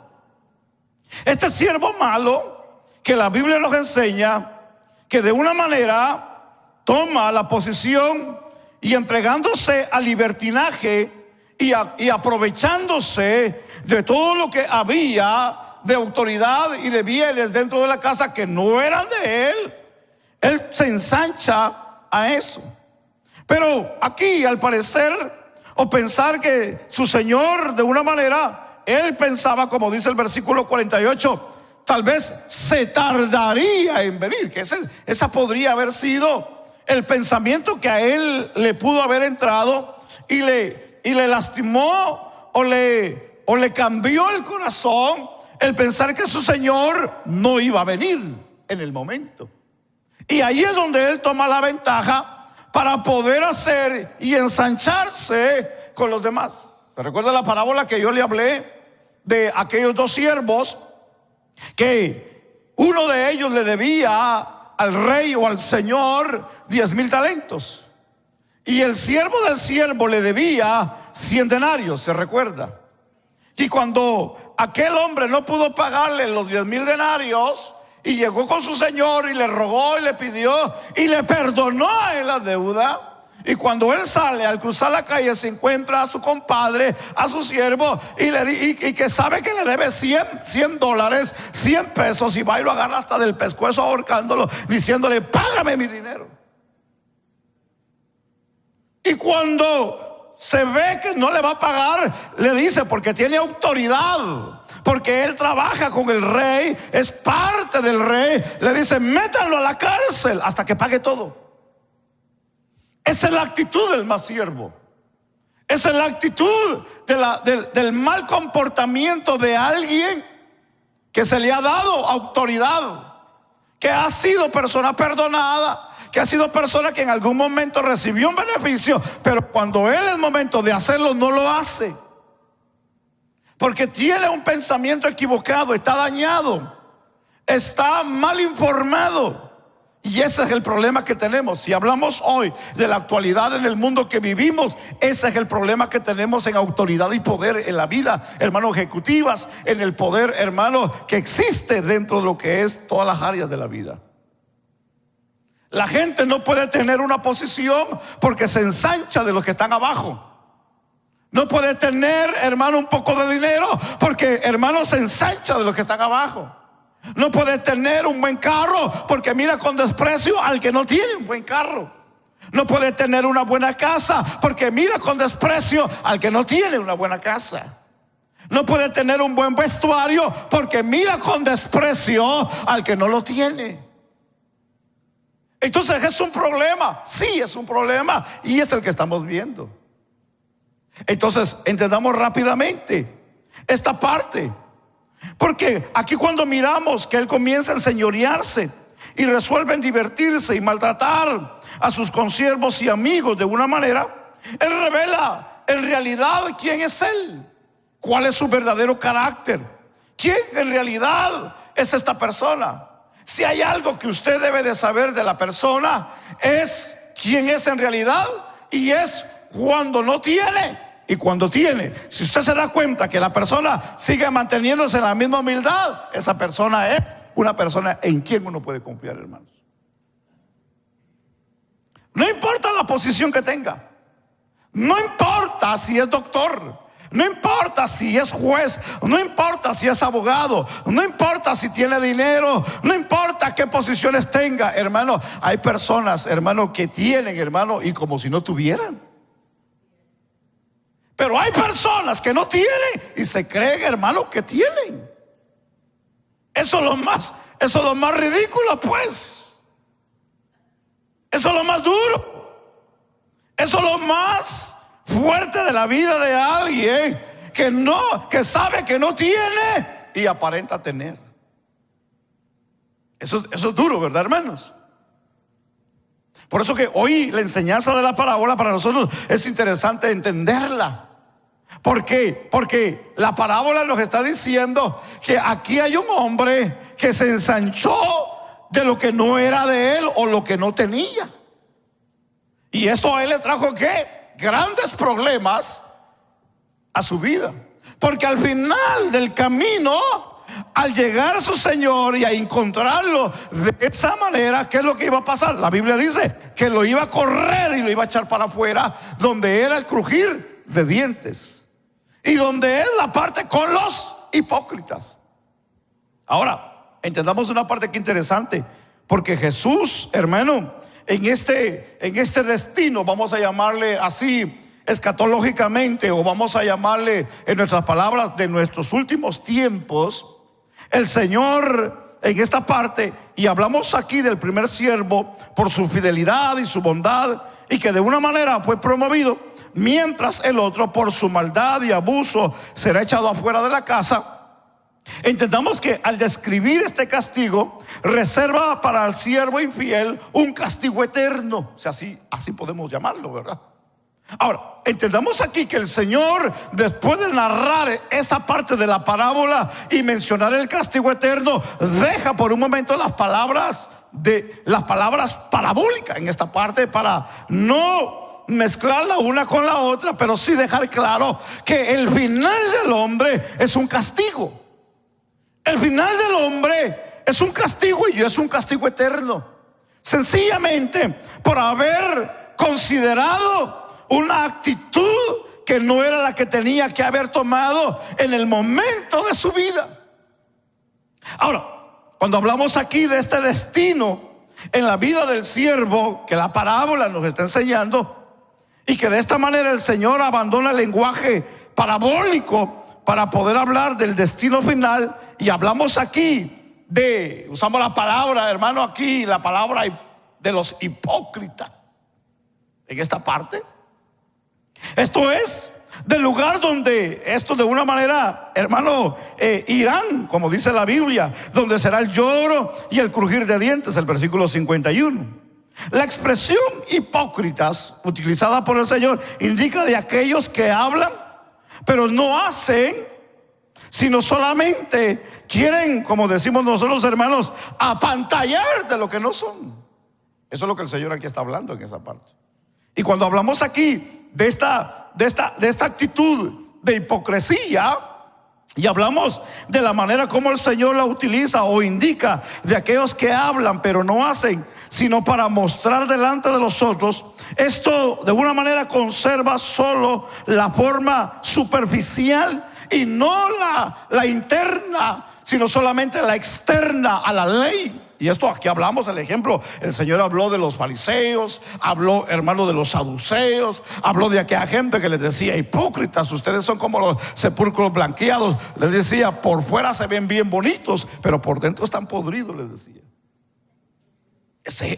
Este siervo malo que la Biblia nos enseña que de una manera toma la posición y entregándose al libertinaje y aprovechándose de todo lo que había de autoridad y de bienes dentro de la casa que no eran de él se ensancha a eso. Pero aquí, al parecer, o pensar que su señor de una manera, él pensaba, como dice el versículo 48, tal vez se tardaría en venir, que esa podría haber sido el pensamiento que a él le pudo haber entrado y le lastimó o le cambió el corazón el pensar que su señor no iba a venir en el momento. Y ahí es donde él toma la ventaja para poder hacer y ensancharse con los demás. ¿Se recuerda la parábola que yo le hablé de aquellos dos siervos que uno de ellos le debía al rey o al señor 10,000 talentos y el siervo del siervo le debía 100 denarios, se recuerda? Y cuando aquel hombre no pudo pagarle los 10,000 denarios y llegó con su señor y le rogó y le pidió y le perdonó a él la deuda, y cuando él sale, al cruzar la calle, se encuentra a su compadre, a su siervo, y que sabe que le debe 100 dólares, 100 pesos, y va y lo agarra hasta del pescuezo ahorcándolo, diciéndole, págame mi dinero. Y cuando se ve que no le va a pagar, le dice, porque tiene autoridad, porque él trabaja con el rey, es parte del rey, le dice, métanlo a la cárcel hasta que pague todo. Esa es la actitud del mal siervo. Esa es la actitud del mal comportamiento de alguien que se le ha dado autoridad, que ha sido persona perdonada, que ha sido persona que en algún momento recibió un beneficio, pero cuando él es momento de hacerlo no lo hace, porque tiene un pensamiento equivocado, está dañado, está mal informado. Y ese es el problema que tenemos. Si hablamos hoy de la actualidad en el mundo que vivimos, ese es el problema que tenemos en autoridad y poder en la vida, hermano, ejecutivas, en el poder, hermano, que existe dentro de lo que es todas las áreas de la vida. La gente no puede tener una posición porque se ensancha de los que están abajo. No puede tener, hermano, un poco de dinero porque, hermano, se ensancha de los que están abajo. No puede tener un buen carro porque mira con desprecio al que no tiene un buen carro. No puede tener una buena casa porque mira con desprecio al que no tiene una buena casa. No puede tener un buen vestuario porque mira con desprecio al que no lo tiene. Entonces es un problema, sí es un problema, y es el que estamos viendo. Entonces entendamos rápidamente esta parte. Porque aquí cuando miramos que él comienza a enseñorearse y resuelven divertirse y maltratar a sus consiervos y amigos de una manera, él revela en realidad quién es él, cuál es su verdadero carácter, quién en realidad es esta persona. Si hay algo que usted debe de saber de la persona, es quién es en realidad, y es cuando no tiene y cuando tiene. Si usted se da cuenta que la persona sigue manteniéndose en la misma humildad, esa persona es una persona en quien uno puede confiar, hermanos. No importa la posición que tenga, no importa si es doctor, no importa si es juez, no importa si es abogado, no importa si tiene dinero, no importa qué posiciones tenga, hermano. Hay personas, hermano, que tienen, hermano, y como si no tuvieran. Pero hay personas que no tienen y se creen, hermano, que tienen. Eso es lo más ridículo, pues. Eso es lo más duro. Eso es lo más fuerte de la vida de alguien que sabe que no tiene y aparenta tener. Eso es duro, ¿verdad, hermanos? Por eso que hoy la enseñanza de la parábola para nosotros es interesante entenderla. ¿Por qué? Porque la parábola nos está diciendo que aquí hay un hombre que se ensanchó de lo que no era de él o lo que no tenía. Y esto a él le trajo ¿qué? Grandes problemas a su vida. Porque al final del camino, al llegar a su Señor y a encontrarlo de esa manera, ¿qué es lo que iba a pasar? La Biblia dice que lo iba a correr y lo iba a echar para afuera, donde era el crujir de dientes y donde es la parte con los hipócritas. Ahora, entendamos una parte que interesante, porque Jesús, hermano, en este destino, vamos a llamarle así escatológicamente, o vamos a llamarle en nuestras palabras de nuestros últimos tiempos, el Señor en esta parte, y hablamos aquí del primer siervo por su fidelidad y su bondad, y que de una manera fue promovido, mientras el otro por su maldad y abuso será echado afuera de la casa. Entendamos que al describir este castigo, reserva para el siervo infiel un castigo eterno. O sea, así podemos llamarlo, ¿verdad? Ahora, entendamos aquí que el Señor, después de narrar esa parte de la parábola y mencionar el castigo eterno, deja por un momento las palabras parabólicas en esta parte para no mezclarla una con la otra, pero sí dejar claro que el final del hombre es un castigo. El final del hombre es un castigo, y es un castigo eterno, sencillamente por haber considerado una actitud que no era la que tenía que haber tomado en el momento de su vida. Ahora, cuando hablamos aquí de este destino en la vida del siervo que la parábola nos está enseñando, y que de esta manera el Señor abandona el lenguaje parabólico para poder hablar del destino final, y hablamos aquí usamos la palabra, hermano, aquí la palabra de los hipócritas en esta parte. Esto es del lugar donde esto de una manera, hermano, irán, como dice la Biblia, donde será el lloro y el crujir de dientes, el versículo 51. La expresión hipócritas utilizada por el Señor indica de aquellos que hablan pero no hacen, sino solamente quieren, como decimos nosotros, hermanos, apantallar de lo que no son. Eso es lo que el Señor aquí está hablando en esa parte. Y cuando hablamos aquí de esta actitud de hipocresía, y hablamos de la manera como el Señor la utiliza o indica de aquellos que hablan pero no hacen, sino para mostrar delante de los otros, esto de una manera conserva solo la forma superficial y no la interna, sino solamente la externa a la ley. Y esto aquí hablamos, el ejemplo, el Señor habló de los fariseos, habló, hermano, de los saduceos, habló de aquella gente que les decía: hipócritas, ustedes son como los sepulcros blanqueados. Les decía: por fuera se ven bien bonitos, pero por dentro están podridos, les decía.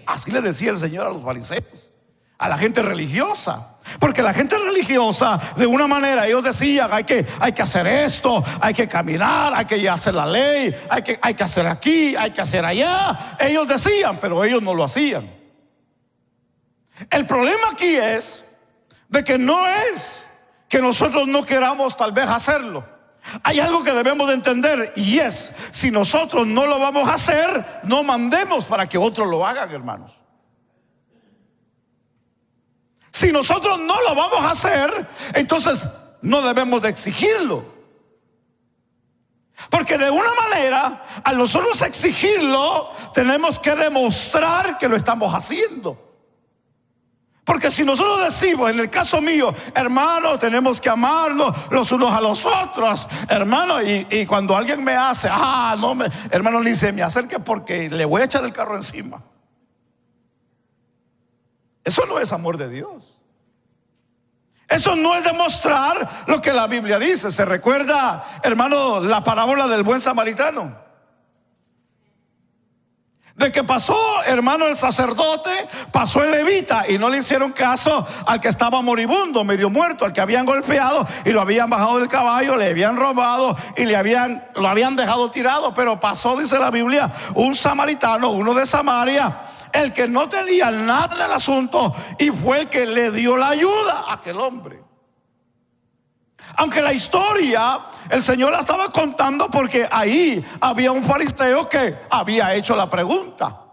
Así le decía el Señor a los fariseos, a la gente religiosa. Porque la gente religiosa, de una manera, ellos decían: hay que hacer esto, hay que caminar, hay que hacer la ley, hay que hacer aquí, hay que hacer allá. Ellos decían, pero ellos no lo hacían. El problema aquí es de que no es que nosotros no queramos tal vez hacerlo. Hay algo que debemos de entender, y es: si nosotros no lo vamos a hacer, no mandemos para que otros lo hagan, hermanos. Si nosotros no lo vamos a hacer, entonces no debemos de exigirlo. Porque de una manera, al nosotros exigirlo, tenemos que demostrar que lo estamos haciendo. Porque si nosotros decimos, en el caso mío: hermano, tenemos que amarnos los unos a los otros, hermano, y cuando alguien me hace, hermano, ni se me acerque porque le voy a echar el carro encima. Eso no es amor de Dios. Eso no es demostrar lo que la Biblia dice. ¿Se recuerda, hermano, la parábola del buen samaritano? De que pasó, hermano, el sacerdote, pasó el levita, y no le hicieron caso al que estaba moribundo, medio muerto, al que habían golpeado y lo habían bajado del caballo, le habían robado y lo habían dejado tirado. Pero pasó, dice la Biblia, un samaritano, uno de Samaria, el que no tenía nada en el asunto, y fue el que le dio la ayuda a aquel hombre. Aunque la historia el Señor la estaba contando porque ahí había un fariseo que había hecho la pregunta.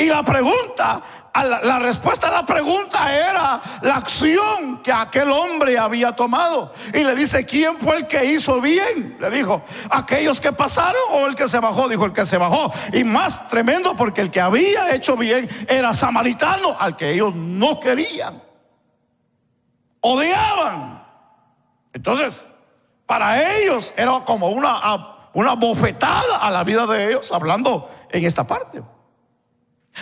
Y la pregunta, la respuesta a la pregunta era la acción que aquel hombre había tomado. Y le dice: ¿quién fue el que hizo bien? Le dijo: ¿aquellos que pasaron o el que se bajó? Dijo: el que se bajó. Y más tremendo, porque el que había hecho bien era samaritano, al que ellos no querían, odiaban. Entonces, para ellos era como una bofetada a la vida de ellos, hablando en esta parte.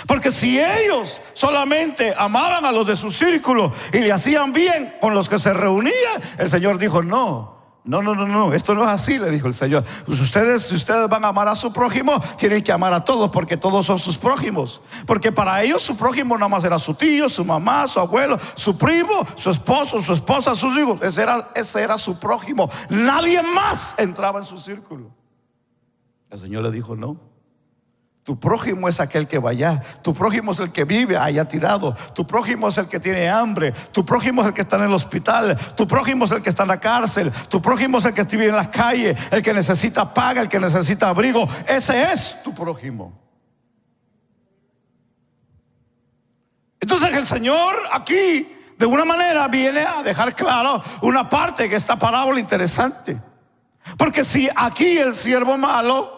Porque si ellos solamente amaban a los de su círculo y le hacían bien con los que se reunían, el Señor dijo: no, esto no es así, le dijo el Señor. Si ustedes van a amar a su prójimo, tienen que amar a todos, porque todos son sus prójimos. Porque para ellos su prójimo nada más era su tío, su mamá, su abuelo, su primo, su esposo, su esposa, sus hijos. Ese era su prójimo. Nadie más entraba en su círculo. El Señor le dijo: no. Tu prójimo es aquel que va allá. Tu prójimo es el que vive allá tirado. Tu prójimo es el que tiene hambre. Tu prójimo es el que está en el hospital. Tu prójimo es el que está en la cárcel. Tu prójimo es el que vive en las calles, el que necesita paga, el que necesita abrigo. Ese es tu prójimo. Entonces el Señor aquí de una manera viene a dejar claro una parte de esta parábola interesante. Porque si aquí el siervo malo,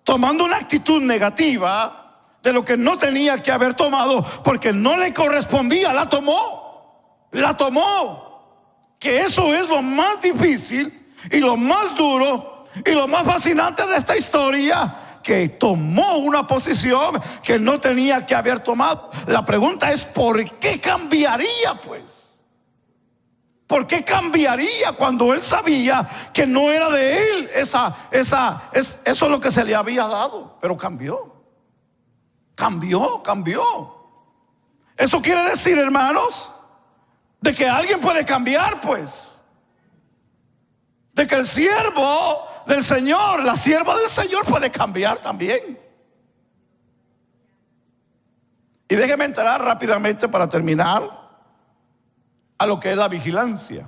tomando una actitud negativa de lo que no tenía que haber tomado, porque no le correspondía, la tomó. Que eso es lo más difícil y lo más duro y lo más fascinante de esta historia, que tomó una posición que no tenía que haber tomado. La pregunta es: ¿por qué cambiaría, pues? ¿Por qué cambiaría cuando él sabía que no era de él eso es lo que se le había dado? Pero cambió. Eso quiere decir, hermanos, de que alguien puede cambiar, pues. De que el siervo del Señor, la sierva del Señor puede cambiar también. Y déjeme entrar rápidamente para terminar a lo que es la vigilancia.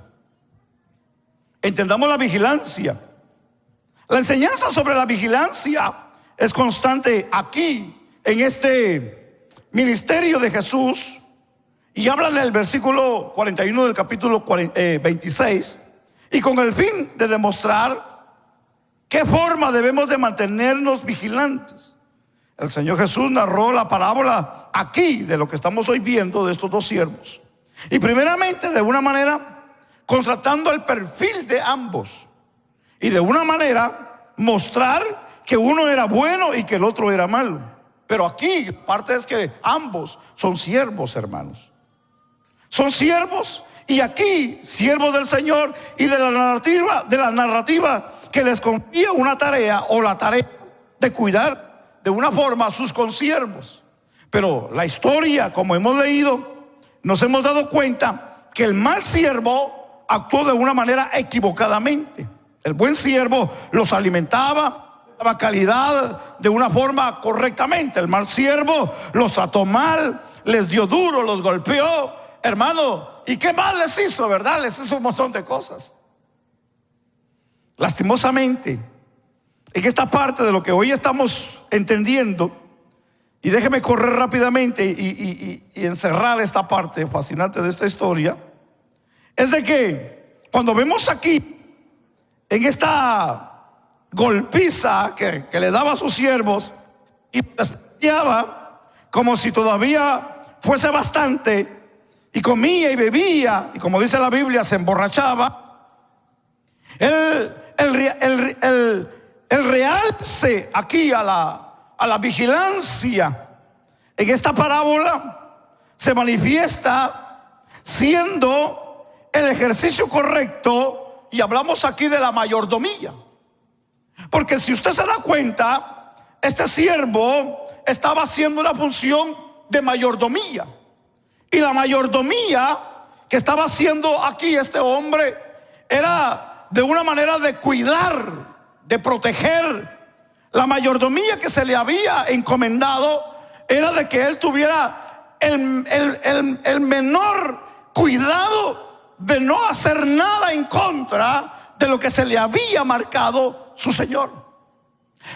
Entendamos la vigilancia. La enseñanza sobre la vigilancia es constante aquí en este ministerio de Jesús, y hablan en el versículo 41 del capítulo 26, y con el fin de demostrar qué forma debemos de mantenernos vigilantes. El Señor Jesús narró la parábola aquí de lo que estamos hoy viendo de estos dos siervos. Y primeramente, de una manera, contrastando el perfil de ambos. Y de una manera, mostrar que uno era bueno y que el otro era malo. Pero aquí, parte es que ambos son siervos, hermanos. Son siervos, y aquí, siervos del Señor y de la narrativa que les confía una tarea, o la tarea de cuidar de una forma a sus consiervos. Pero la historia, como hemos leído, nos hemos dado cuenta que el mal siervo actuó de una manera equivocadamente. El buen siervo los alimentaba, daba calidad de una forma correctamente. El mal siervo los trató mal, les dio duro, los golpeó, hermano. ¿Y qué mal les hizo, verdad? Les hizo un montón de cosas. Lastimosamente, en esta parte de lo que hoy estamos entendiendo, y déjeme correr rápidamente y encerrar esta parte fascinante de esta historia, es de que cuando vemos aquí, en esta golpiza que le daba a sus siervos, y les premiaba como si todavía fuese bastante, y comía y bebía, y como dice la Biblia, se emborrachaba, el realce aquí a la vigilancia en esta parábola se manifiesta siendo el ejercicio correcto, y hablamos aquí de la mayordomía. Porque si usted se da cuenta, este siervo estaba haciendo una función de mayordomía, y la mayordomía que estaba haciendo aquí este hombre era de una manera de cuidar, de proteger. La mayordomía que se le había encomendado era de que él tuviera el menor cuidado de no hacer nada en contra de lo que se le había marcado su Señor.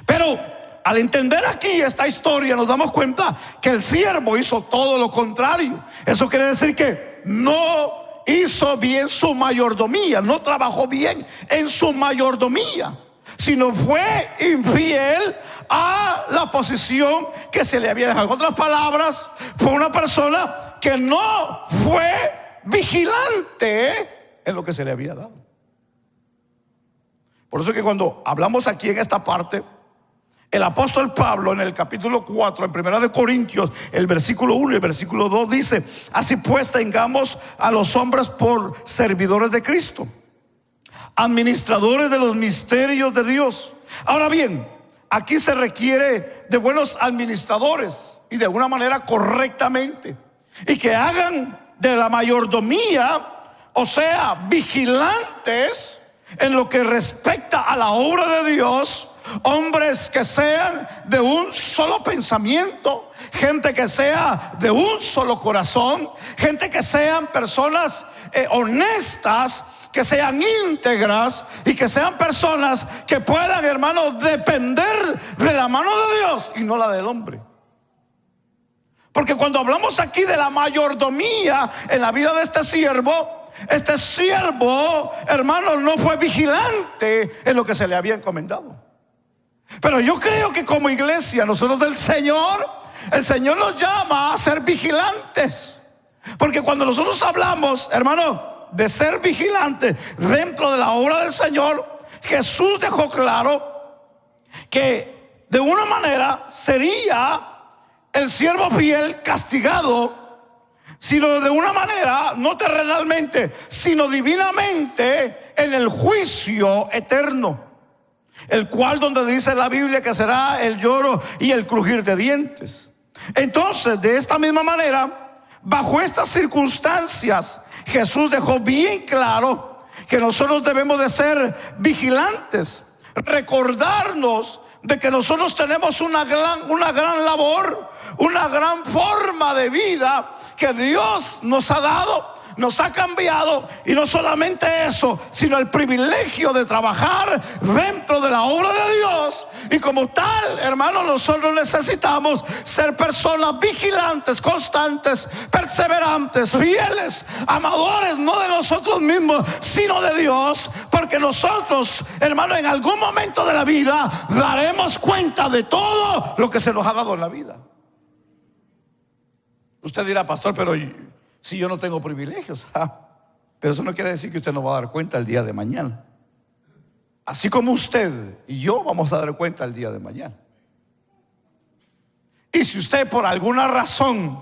Pero al entender aquí esta historia, nos damos cuenta que el siervo hizo todo lo contrario. Eso quiere decir que no hizo bien su mayordomía, no trabajó bien en su mayordomía, sino fue infiel a la posición que se le había dejado. En otras palabras, fue una persona que no fue vigilante en lo que se le había dado. Por eso que cuando hablamos aquí en esta parte, el apóstol Pablo en el capítulo 4, en 1 Corintios, el versículo 1 y el versículo 2 dice: así pues tengamos a los hombres por servidores de Cristo, administradores de los misterios de Dios. Ahora bien, aquí se requiere de buenos administradores, y de una manera correctamente, y que hagan de la mayordomía, o sea, vigilantes en lo que respecta a la obra de Dios. Hombres que sean de un solo pensamiento, gente que sea de un solo corazón, gente que sean personas honestas, que sean íntegras, y que sean personas que puedan, hermanos, depender de la mano de Dios y no la del hombre. Porque cuando hablamos aquí de la mayordomía en la vida de este siervo, hermanos, no fue vigilante en lo que se le había encomendado. Pero yo creo que como iglesia, nosotros del Señor, el Señor nos llama a ser vigilantes. Porque cuando nosotros hablamos, hermano, de ser vigilantes dentro de la obra del Señor, Jesús dejó claro que de una manera sería el siervo fiel castigado, sino de una manera no terrenalmente, sino divinamente, en el juicio eterno, el cual donde dice la Biblia que será el lloro y el crujir de dientes. Entonces, de esta misma manera, bajo estas circunstancias, Jesús dejó bien claro que nosotros debemos de ser vigilantes, recordarnos de que nosotros tenemos una gran labor, una gran forma de vida que Dios nos ha dado nos ha cambiado, y no solamente eso, sino el privilegio de trabajar dentro de la obra de Dios. Y como tal, hermano, nosotros necesitamos ser personas vigilantes, constantes, perseverantes, fieles, amadores, no de nosotros mismos, sino de Dios, porque nosotros, hermano, en algún momento de la vida daremos cuenta de todo lo que se nos ha dado en la vida. Usted dirá, pastor, pero si yo no tengo privilegios, pero eso no quiere decir que usted no va a dar cuenta el día de mañana. Así como usted y yo vamos a dar cuenta el día de mañana. Y si usted por alguna razón,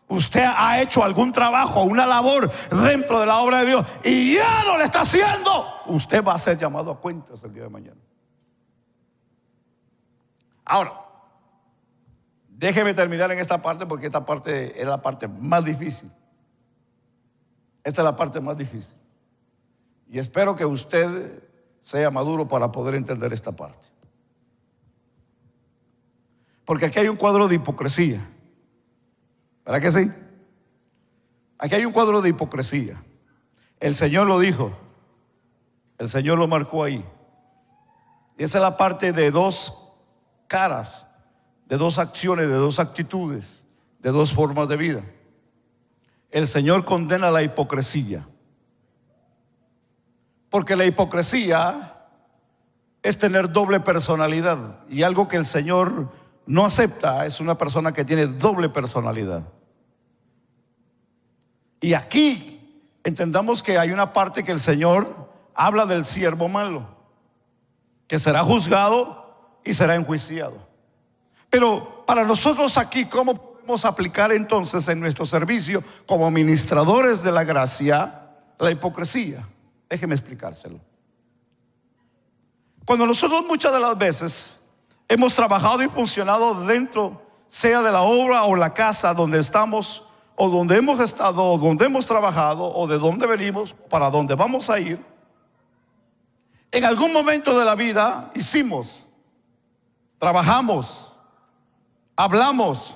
usted ha hecho algún trabajo, una labor dentro de la obra de Dios y ya no le está haciendo, usted va a ser llamado a cuentas el día de mañana. Ahora, déjeme terminar en esta parte, porque esta parte es la parte más difícil. Esta es la parte más difícil. Y espero que usted sea maduro para poder entender esta parte. Porque aquí hay un cuadro de hipocresía. ¿Verdad que sí? Aquí hay un cuadro de hipocresía. El Señor lo dijo. El Señor lo marcó ahí. Y esa es la parte de dos caras, de dos acciones, de dos actitudes, de dos formas de vida. El Señor condena la hipocresía, porque la hipocresía es tener doble personalidad, y algo que el Señor no acepta es una persona que tiene doble personalidad. Y aquí entendamos que hay una parte que el Señor habla del siervo malo, que será juzgado y será enjuiciado. Pero para nosotros aquí, ¿cómo podemos aplicar entonces en nuestro servicio como ministradores de la gracia la hipocresía? Déjeme explicárselo. Cuando nosotros muchas de las veces hemos trabajado y funcionado dentro, sea de la obra o la casa donde estamos, o donde hemos estado, o donde hemos trabajado, o de donde venimos, para donde vamos a ir, en algún momento de la vida trabajamos, hablamos,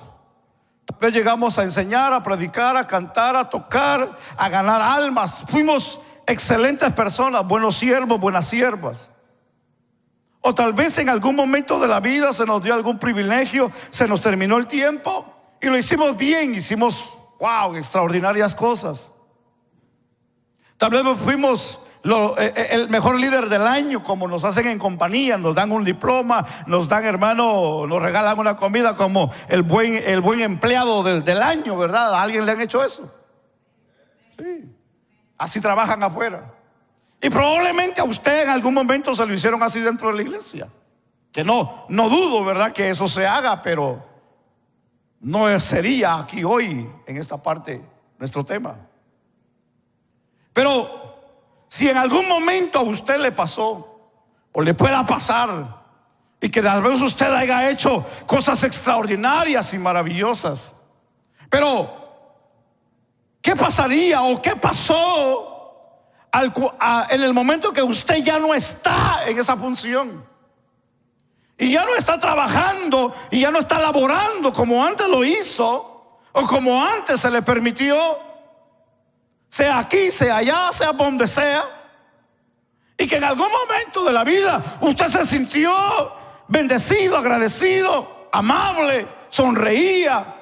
tal vez llegamos a enseñar, a predicar, a cantar, a tocar, a ganar almas. Fuimos excelentes personas, buenos siervos, buenas siervas. O tal vez en algún momento de la vida se nos dio algún privilegio, se nos terminó el tiempo y lo hicimos bien, hicimos extraordinarias cosas. Tal vez fuimos el mejor líder del año, como nos hacen en compañía, nos dan un diploma, nos dan, hermano, nos regalan una comida como el buen empleado del año, ¿verdad? ¿A alguien le han hecho eso? Sí. Así trabajan afuera. Y probablemente a usted en algún momento se lo hicieron así dentro de la iglesia. Que no dudo, ¿verdad?, que eso se haga, pero no sería aquí hoy en esta parte nuestro tema. Pero si en algún momento a usted le pasó o le pueda pasar, y que tal vez usted haya hecho cosas extraordinarias y maravillosas, pero ¿qué pasaría o qué pasó en el momento que usted ya no está en esa función? Y ya no está trabajando y ya no está laborando como antes lo hizo, o como antes se le permitió, sea aquí, sea allá, sea donde sea. Y que en algún momento de la vida usted se sintió bendecido, agradecido, amable, sonreía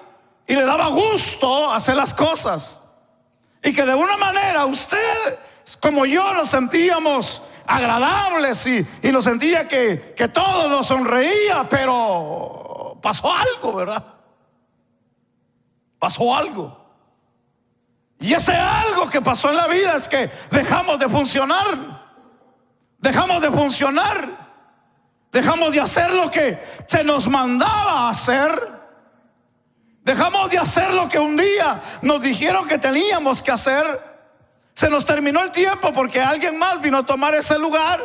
y le daba gusto hacer las cosas. Y que de una manera usted, como yo, nos sentíamos agradables y nos sentía que todo nos sonreía, pero pasó algo, ¿verdad? Pasó algo. Y ese algo que pasó en la vida es que dejamos de funcionar. Dejamos de funcionar. Dejamos de hacer lo que se nos mandaba hacer. Dejamos de hacer lo que un día nos dijeron que teníamos que hacer. Se nos terminó el tiempo porque alguien más vino a tomar ese lugar.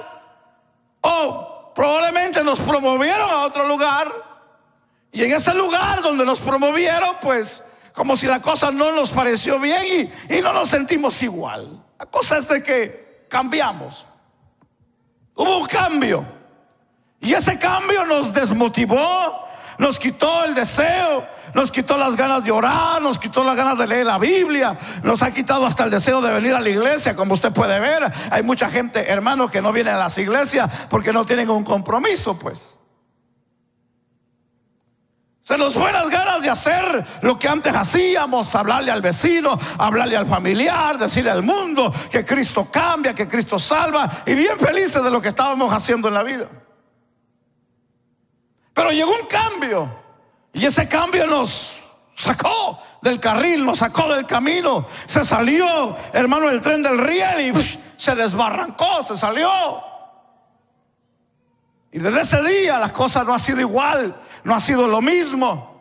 O probablemente nos promovieron a otro lugar. Y en ese lugar donde nos promovieron, pues como si la cosa no nos pareció bien y no nos sentimos igual. La cosa es de que cambiamos. Hubo un cambio. Y ese cambio nos desmotivó, nos quitó el deseo, nos quitó las ganas de orar, nos quitó las ganas de leer la Biblia, nos ha quitado hasta el deseo de venir a la iglesia. Como usted puede ver, hay mucha gente, hermano, que no viene a las iglesias porque no tienen un compromiso, pues. Se nos fue las ganas de hacer lo que antes hacíamos, hablarle al vecino, hablarle al familiar, decirle al mundo que Cristo cambia, que Cristo salva, y bien felices de lo que estábamos haciendo en la vida. Pero llegó un cambio, y ese cambio nos sacó del carril, nos sacó del camino. Se salió, hermano, el tren del riel y se desbarrancó, se salió. Y desde ese día las cosas no han sido igual, no ha sido lo mismo.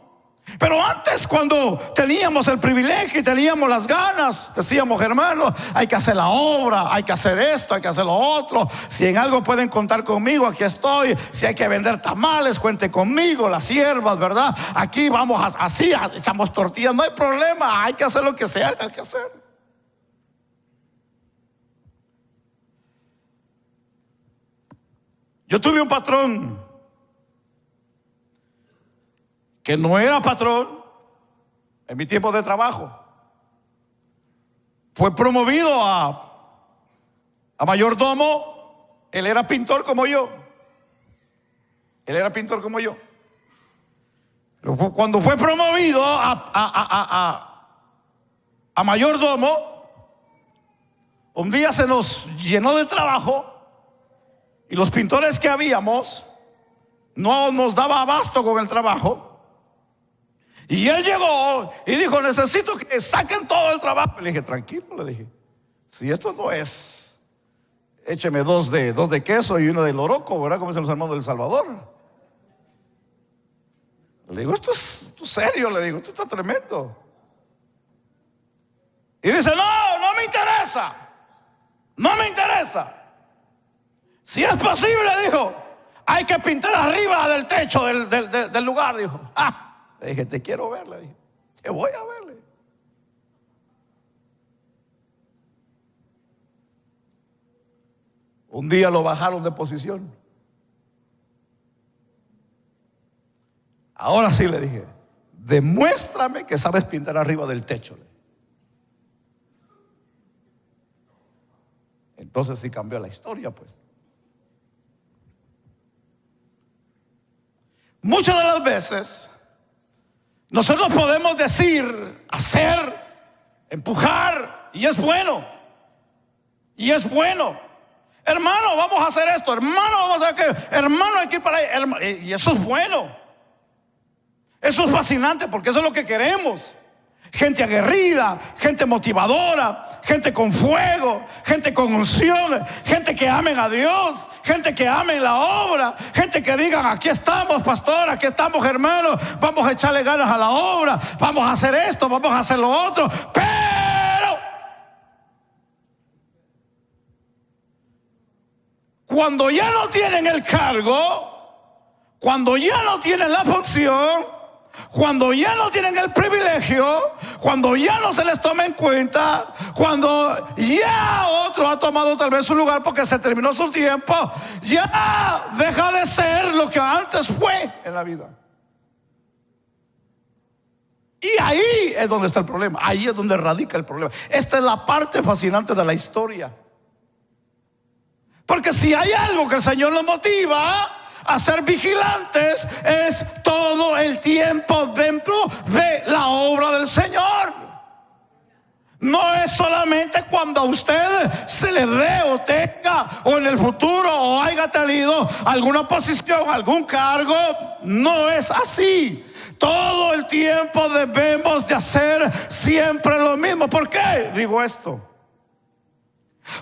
Pero antes, cuando teníamos el privilegio y teníamos las ganas, decíamos, hermanos, hay que hacer la obra, hay que hacer esto, hay que hacer lo otro. Si en algo pueden contar conmigo, aquí estoy. Si hay que vender tamales, cuente conmigo, las hierbas, ¿verdad? Aquí vamos así, echamos tortillas, no hay problema, hay que hacer lo que sea, hay que hacer. Yo tuve un patrón que no era patrón en mi tiempo de trabajo. Fue promovido a mayordomo. Él era pintor como yo. Pero cuando fue promovido a mayordomo, un día se nos llenó de trabajo. Y los pintores que habíamos no nos daba abasto con el trabajo. Y él llegó y dijo, necesito que saquen todo el trabajo. Le dije, tranquilo, le dije, si esto no es, écheme dos de queso y uno de loroco, ¿verdad? Como dicen los hermanos del Salvador. Le digo, esto es serio, le digo, esto está tremendo. Y dice, no me interesa. No me interesa. Si es posible, dijo, hay que pintar arriba del techo del lugar, dijo. Le dije, te quiero ver, le dije, te voy a verle. Un día lo bajaron de posición. Ahora sí, le dije, demuéstrame que sabes pintar arriba del techo. Entonces sí cambió la historia, pues. Muchas de las veces nosotros podemos decir, hacer, empujar, y es bueno. Y es bueno. Hermano, vamos a hacer esto. Hermano, vamos a hacer aquello. Hermano, hay que ir para ahí. Y eso es bueno. Eso es fascinante porque eso es lo que queremos. Gente aguerrida, gente motivadora, gente con fuego, gente con unción, gente que amen a Dios, gente que amen la obra, gente que digan, aquí estamos, pastor, aquí estamos, hermanos, vamos a echarle ganas a la obra, vamos a hacer esto, vamos a hacer lo otro. Pero cuando ya no tienen el cargo, cuando ya no tienen la función, cuando ya no tienen el privilegio, cuando ya no se les toma en cuenta, cuando ya otro ha tomado tal vez su lugar porque se terminó su tiempo, ya deja de ser lo que antes fue en la vida. Y ahí es donde está el problema, ahí es donde radica el problema. Esta es la parte fascinante de la historia. Porque si hay algo que el Señor nos motiva a ser vigilantes, es todo el tiempo dentro de la obra del Señor. No es solamente cuando a usted se le dé o tenga o en el futuro o haya tenido alguna posición, algún cargo. No es así. Todo el tiempo debemos de hacer siempre lo mismo. ¿Por qué digo esto?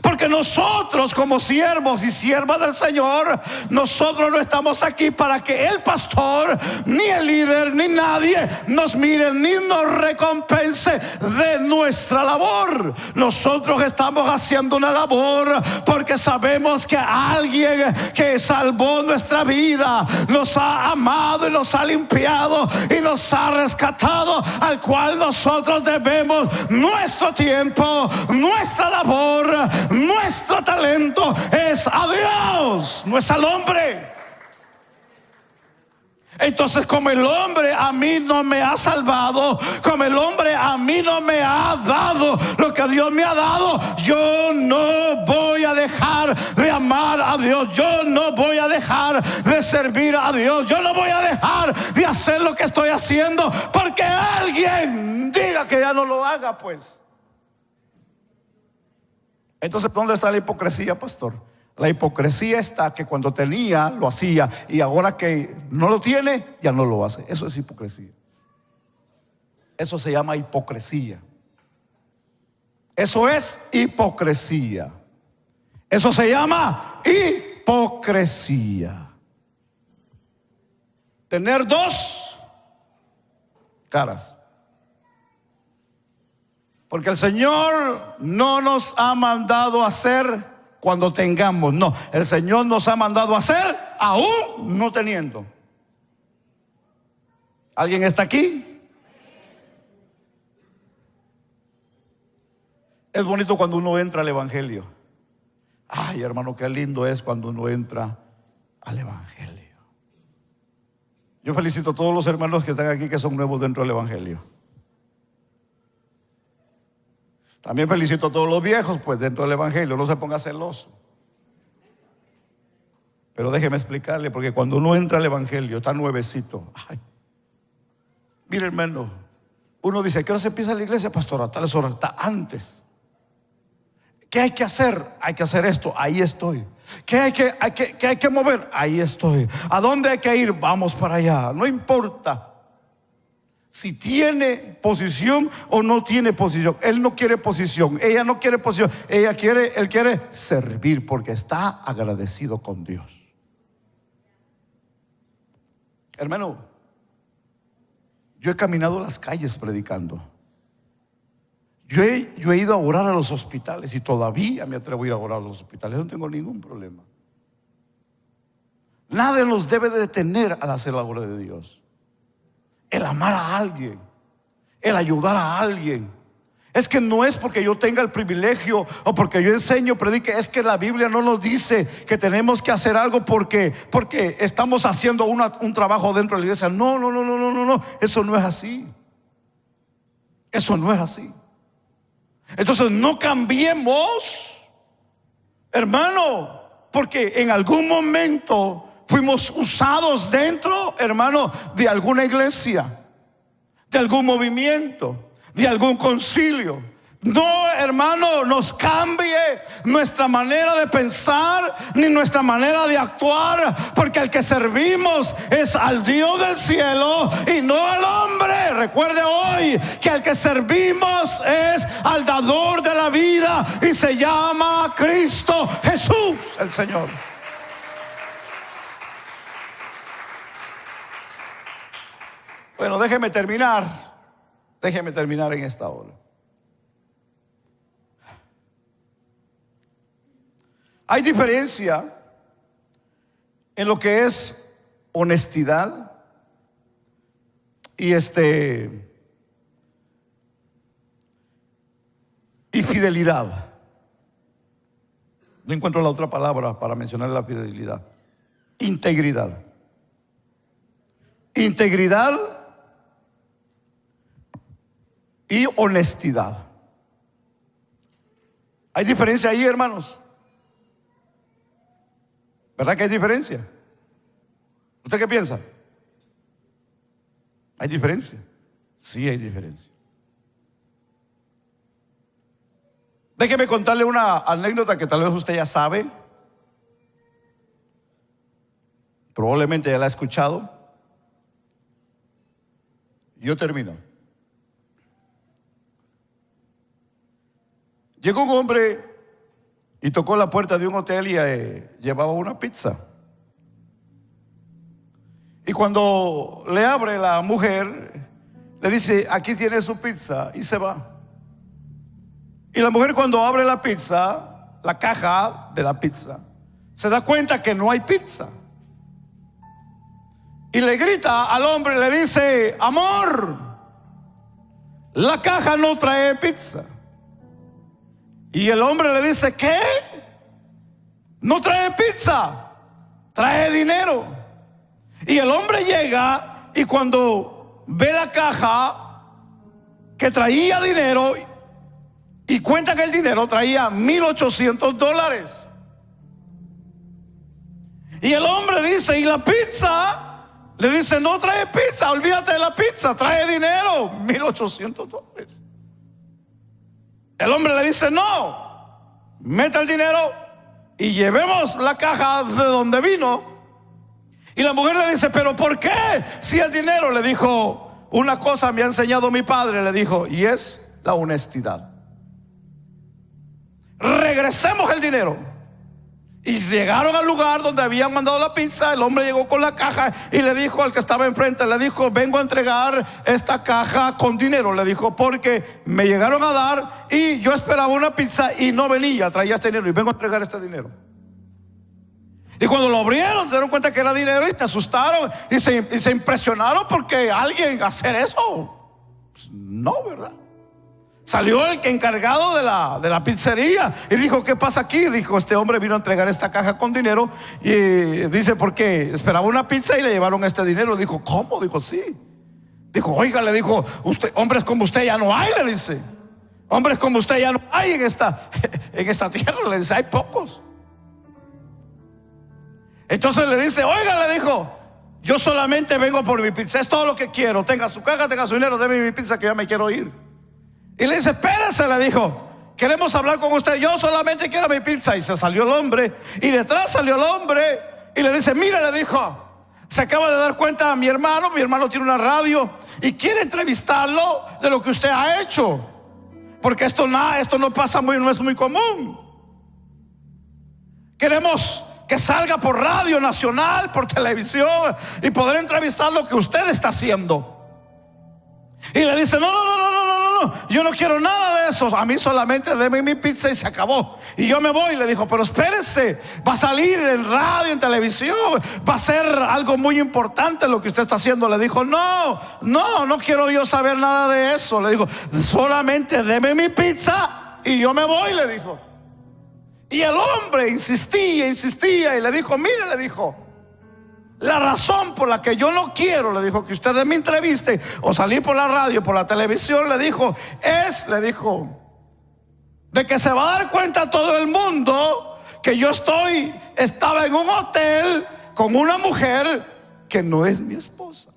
Porque nosotros como siervos y siervas del Señor, nosotros no estamos aquí para que el pastor, ni el líder, ni nadie nos mire, ni nos recompense de nuestra labor. Nosotros estamos haciendo una labor porque sabemos que alguien que salvó nuestra vida, nos ha amado y nos ha limpiado y nos ha rescatado, al cual nosotros debemos nuestro tiempo, nuestra labor. Nuestro talento es a Dios, no es al hombre. Entonces, como el hombre a mí no me ha salvado, como el hombre a mí no me ha dado lo que Dios me ha dado, yo no voy a dejar de amar a Dios, yo no voy a dejar de servir a Dios, yo no voy a dejar de hacer lo que estoy haciendo porque alguien diga que ya no lo haga, pues. Entonces, ¿dónde está la hipocresía, pastor? La hipocresía está que cuando tenía, lo hacía, y ahora que no lo tiene, ya no lo hace. Eso es hipocresía. Eso se llama hipocresía. Eso es hipocresía. Eso se llama hipocresía. Tener dos caras. Porque el Señor no nos ha mandado a hacer cuando tengamos, no, el Señor nos ha mandado a hacer aún no teniendo. ¿Alguien está aquí? Es bonito cuando uno entra al Evangelio. Ay, hermano, qué lindo es cuando uno entra al Evangelio. Yo felicito a todos los hermanos que están aquí que son nuevos dentro del Evangelio. También felicito a todos los viejos, pues dentro del Evangelio, no se ponga celoso. Pero déjeme explicarle, porque cuando uno entra al Evangelio, está nuevecito. Ay, mire, hermano, uno dice, ¿qué hora se empieza la iglesia, pastor? A tales horas, está antes. ¿Qué hay que hacer? Hay que hacer esto, ahí estoy. ¿Qué hay que mover? Ahí estoy. ¿A dónde hay que ir? Vamos para allá. No importa si tiene posición o no tiene posición. Él no quiere posición, ella no quiere posición, él quiere servir porque está agradecido con Dios. Hermano, yo he caminado las calles predicando. Yo he ido a orar a los hospitales y todavía me atrevo a ir a orar a los hospitales. No tengo ningún problema. Nada nos debe de detener al hacer la obra de Dios. El amar a alguien, el ayudar a alguien. Es que no es porque yo tenga el privilegio o porque yo enseño, predique. Es que la Biblia no nos dice que tenemos que hacer algo porque estamos haciendo un trabajo dentro de la iglesia. No. Eso no es así. Eso no es así. Entonces no cambiemos, hermano, porque en algún momento fuimos usados dentro, hermano, de alguna iglesia, de algún movimiento, de algún concilio. No, hermano, nos cambie nuestra manera de pensar ni nuestra manera de actuar, porque al que servimos es al Dios del cielo y no al hombre. Recuerde hoy que al que servimos es al dador de la vida y se llama Cristo Jesús, el Señor. Bueno, déjeme terminar en esta hora. Hay diferencia en lo que es honestidad y fidelidad. No encuentro la otra palabra para mencionar la fidelidad. Integridad. Integridad y honestidad. ¿Hay diferencia ahí, hermanos? ¿Verdad que hay diferencia? ¿Usted qué piensa? ¿Hay diferencia? Sí, hay diferencia. Déjeme contarle una anécdota que tal vez usted ya sabe. Probablemente ya la ha escuchado. Yo termino. Llegó un hombre y tocó la puerta de un hotel y llevaba una pizza. Y cuando le abre la mujer, le dice, aquí tiene su pizza, y se va. Y la mujer, cuando abre la pizza, la caja de la pizza, se da cuenta que no hay pizza. Y le grita al hombre, le dice, amor, la caja no trae pizza. Y el hombre le dice, ¿qué? No trae pizza, trae dinero. Y el hombre llega y cuando ve la caja que traía dinero y cuenta que el dinero traía $1,800. Y el hombre dice, ¿y la pizza? Le dice, no trae pizza, olvídate de la pizza, trae dinero, $1,800. El hombre le dice, no, meta el dinero y llevemos la caja de donde vino. Y la mujer le dice, ¿pero por qué? Si es dinero. Le dijo, una cosa me ha enseñado mi padre, le dijo, y es la honestidad. Regresemos el dinero. Y llegaron al lugar donde habían mandado la pizza. El hombre llegó con la caja y le dijo al que estaba enfrente, le dijo, vengo a entregar esta caja con dinero. Le dijo, porque me llegaron a dar y yo esperaba una pizza y no venía, traía este dinero y vengo a entregar este dinero. Y cuando lo abrieron se dieron cuenta que era dinero y se asustaron y se impresionaron porque alguien hacer eso, pues no, ¿verdad? Salió el encargado de la pizzería y dijo, ¿qué pasa aquí? Dijo, este hombre vino a entregar esta caja con dinero. Y dice, porque esperaba una pizza y le llevaron este dinero. Dijo, ¿cómo? Dijo, sí. Dijo, oiga, le dijo, usted, hombres como usted ya no hay, le dice. Hombres como usted ya no hay en esta tierra, le dice, hay pocos. Entonces le dice, oiga, le dijo, yo solamente vengo por mi pizza, es todo lo que quiero. Tenga su caja, tenga su dinero, déme mi pizza que ya me quiero ir. Y le dice, espérese, le dijo, queremos hablar con usted, yo solamente quiero mi pizza. Y se salió el hombre y detrás salió el hombre y le dice, mira, le dijo, se acaba de dar cuenta mi hermano tiene una radio y quiere entrevistarlo de lo que usted ha hecho, porque esto no pasa no es muy común. Queremos que salga por radio nacional, por televisión y poder entrevistar lo que usted está haciendo. Y le dice, no, yo no quiero nada de eso. A mí solamente deme mi pizza y se acabó. Y yo me voy. Le dijo, pero espérese, va a salir en radio, en televisión, va a ser algo muy importante lo que usted está haciendo. Le dijo, no quiero yo saber nada de eso. Le dijo, solamente deme mi pizza y yo me voy, le dijo. Y el hombre insistía y le dijo, mire, le dijo, la razón por la que yo no quiero, le dijo, que ustedes me entrevisten o salir por la radio, por la televisión, le dijo, de que se va a dar cuenta todo el mundo que yo estaba en un hotel con una mujer que no es mi esposa.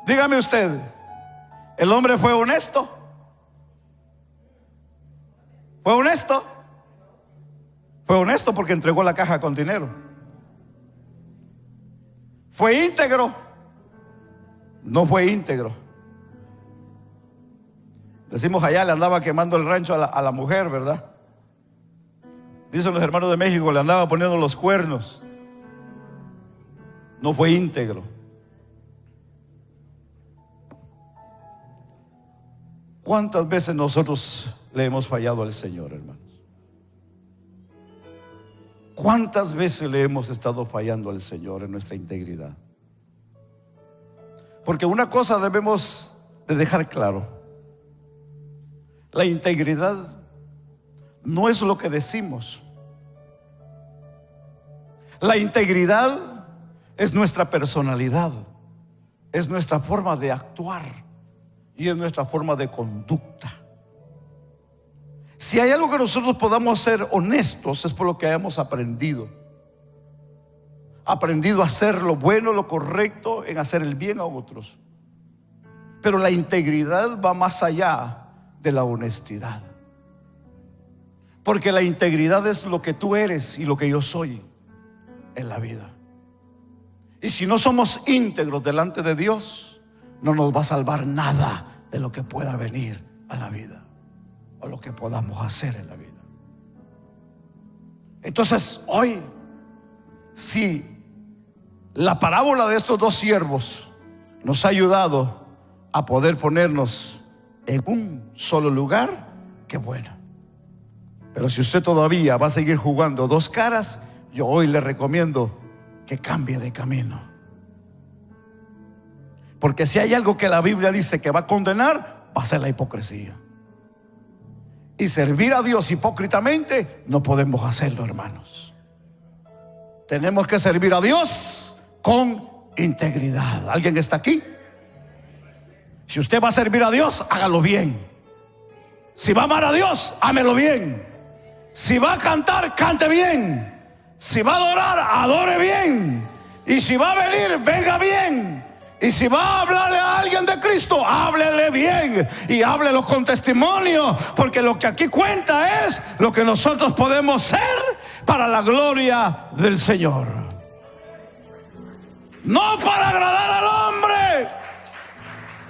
Dígame usted, ¿el hombre fue honesto? ¿Fue honesto? Fue honesto porque entregó la caja con dinero. ¿Fue íntegro? No fue íntegro. Decimos allá, le andaba quemando el rancho a la mujer, ¿verdad? Dicen los hermanos de México, le andaba poniendo los cuernos. No fue íntegro. ¿Cuántas veces nosotros le hemos fallado al Señor, hermanos? ¿Cuántas veces le hemos estado fallando al Señor en nuestra integridad? Porque una cosa debemos de dejar claro: la integridad no es lo que decimos. La integridad es nuestra personalidad, es nuestra forma de actuar y es nuestra forma de conducta. Si hay algo que nosotros podamos ser honestos, es por lo que hayamos aprendido a hacer lo bueno, lo correcto, en hacer el bien a otros. Pero la integridad va más allá de la honestidad, porque la integridad es lo que tú eres y lo que yo soy en la vida. Y si no somos íntegros delante de Dios, no nos va a salvar nada de lo que pueda venir a la vida o lo que podamos hacer en la vida. Entonces hoy, si la parábola de estos dos siervos nos ha ayudado a poder ponernos en un solo lugar, qué bueno. Pero si usted todavía va a seguir jugando dos caras, yo hoy le recomiendo que cambie de camino. Porque si hay algo que la Biblia dice que va a condenar, va a ser la hipocresía. y servir a Dios hipócritamente, no podemos hacerlo, hermanos. Tenemos que servir a Dios con integridad. ¿Alguien está aquí? Si usted va a servir a Dios, hágalo bien. Si va a amar a Dios, ámelo bien. Si va a cantar, cante bien. Si va a adorar, adore bien. Y si va a venir, venga bien. Y si va a hablarle a alguien de Cristo, háblele bien y háblelo con testimonio, porque lo que aquí cuenta es lo que nosotros podemos ser para la gloria del Señor. No para agradar al hombre,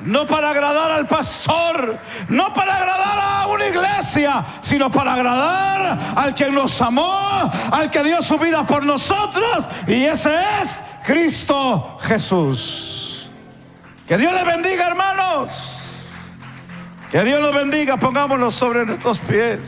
no para agradar al pastor, no para agradar a una iglesia, sino para agradar al que nos amó, al que dio su vida por nosotros, y ese es Cristo Jesús. Que Dios les bendiga, hermanos. Que Dios los bendiga. Pongámonos sobre nuestros pies.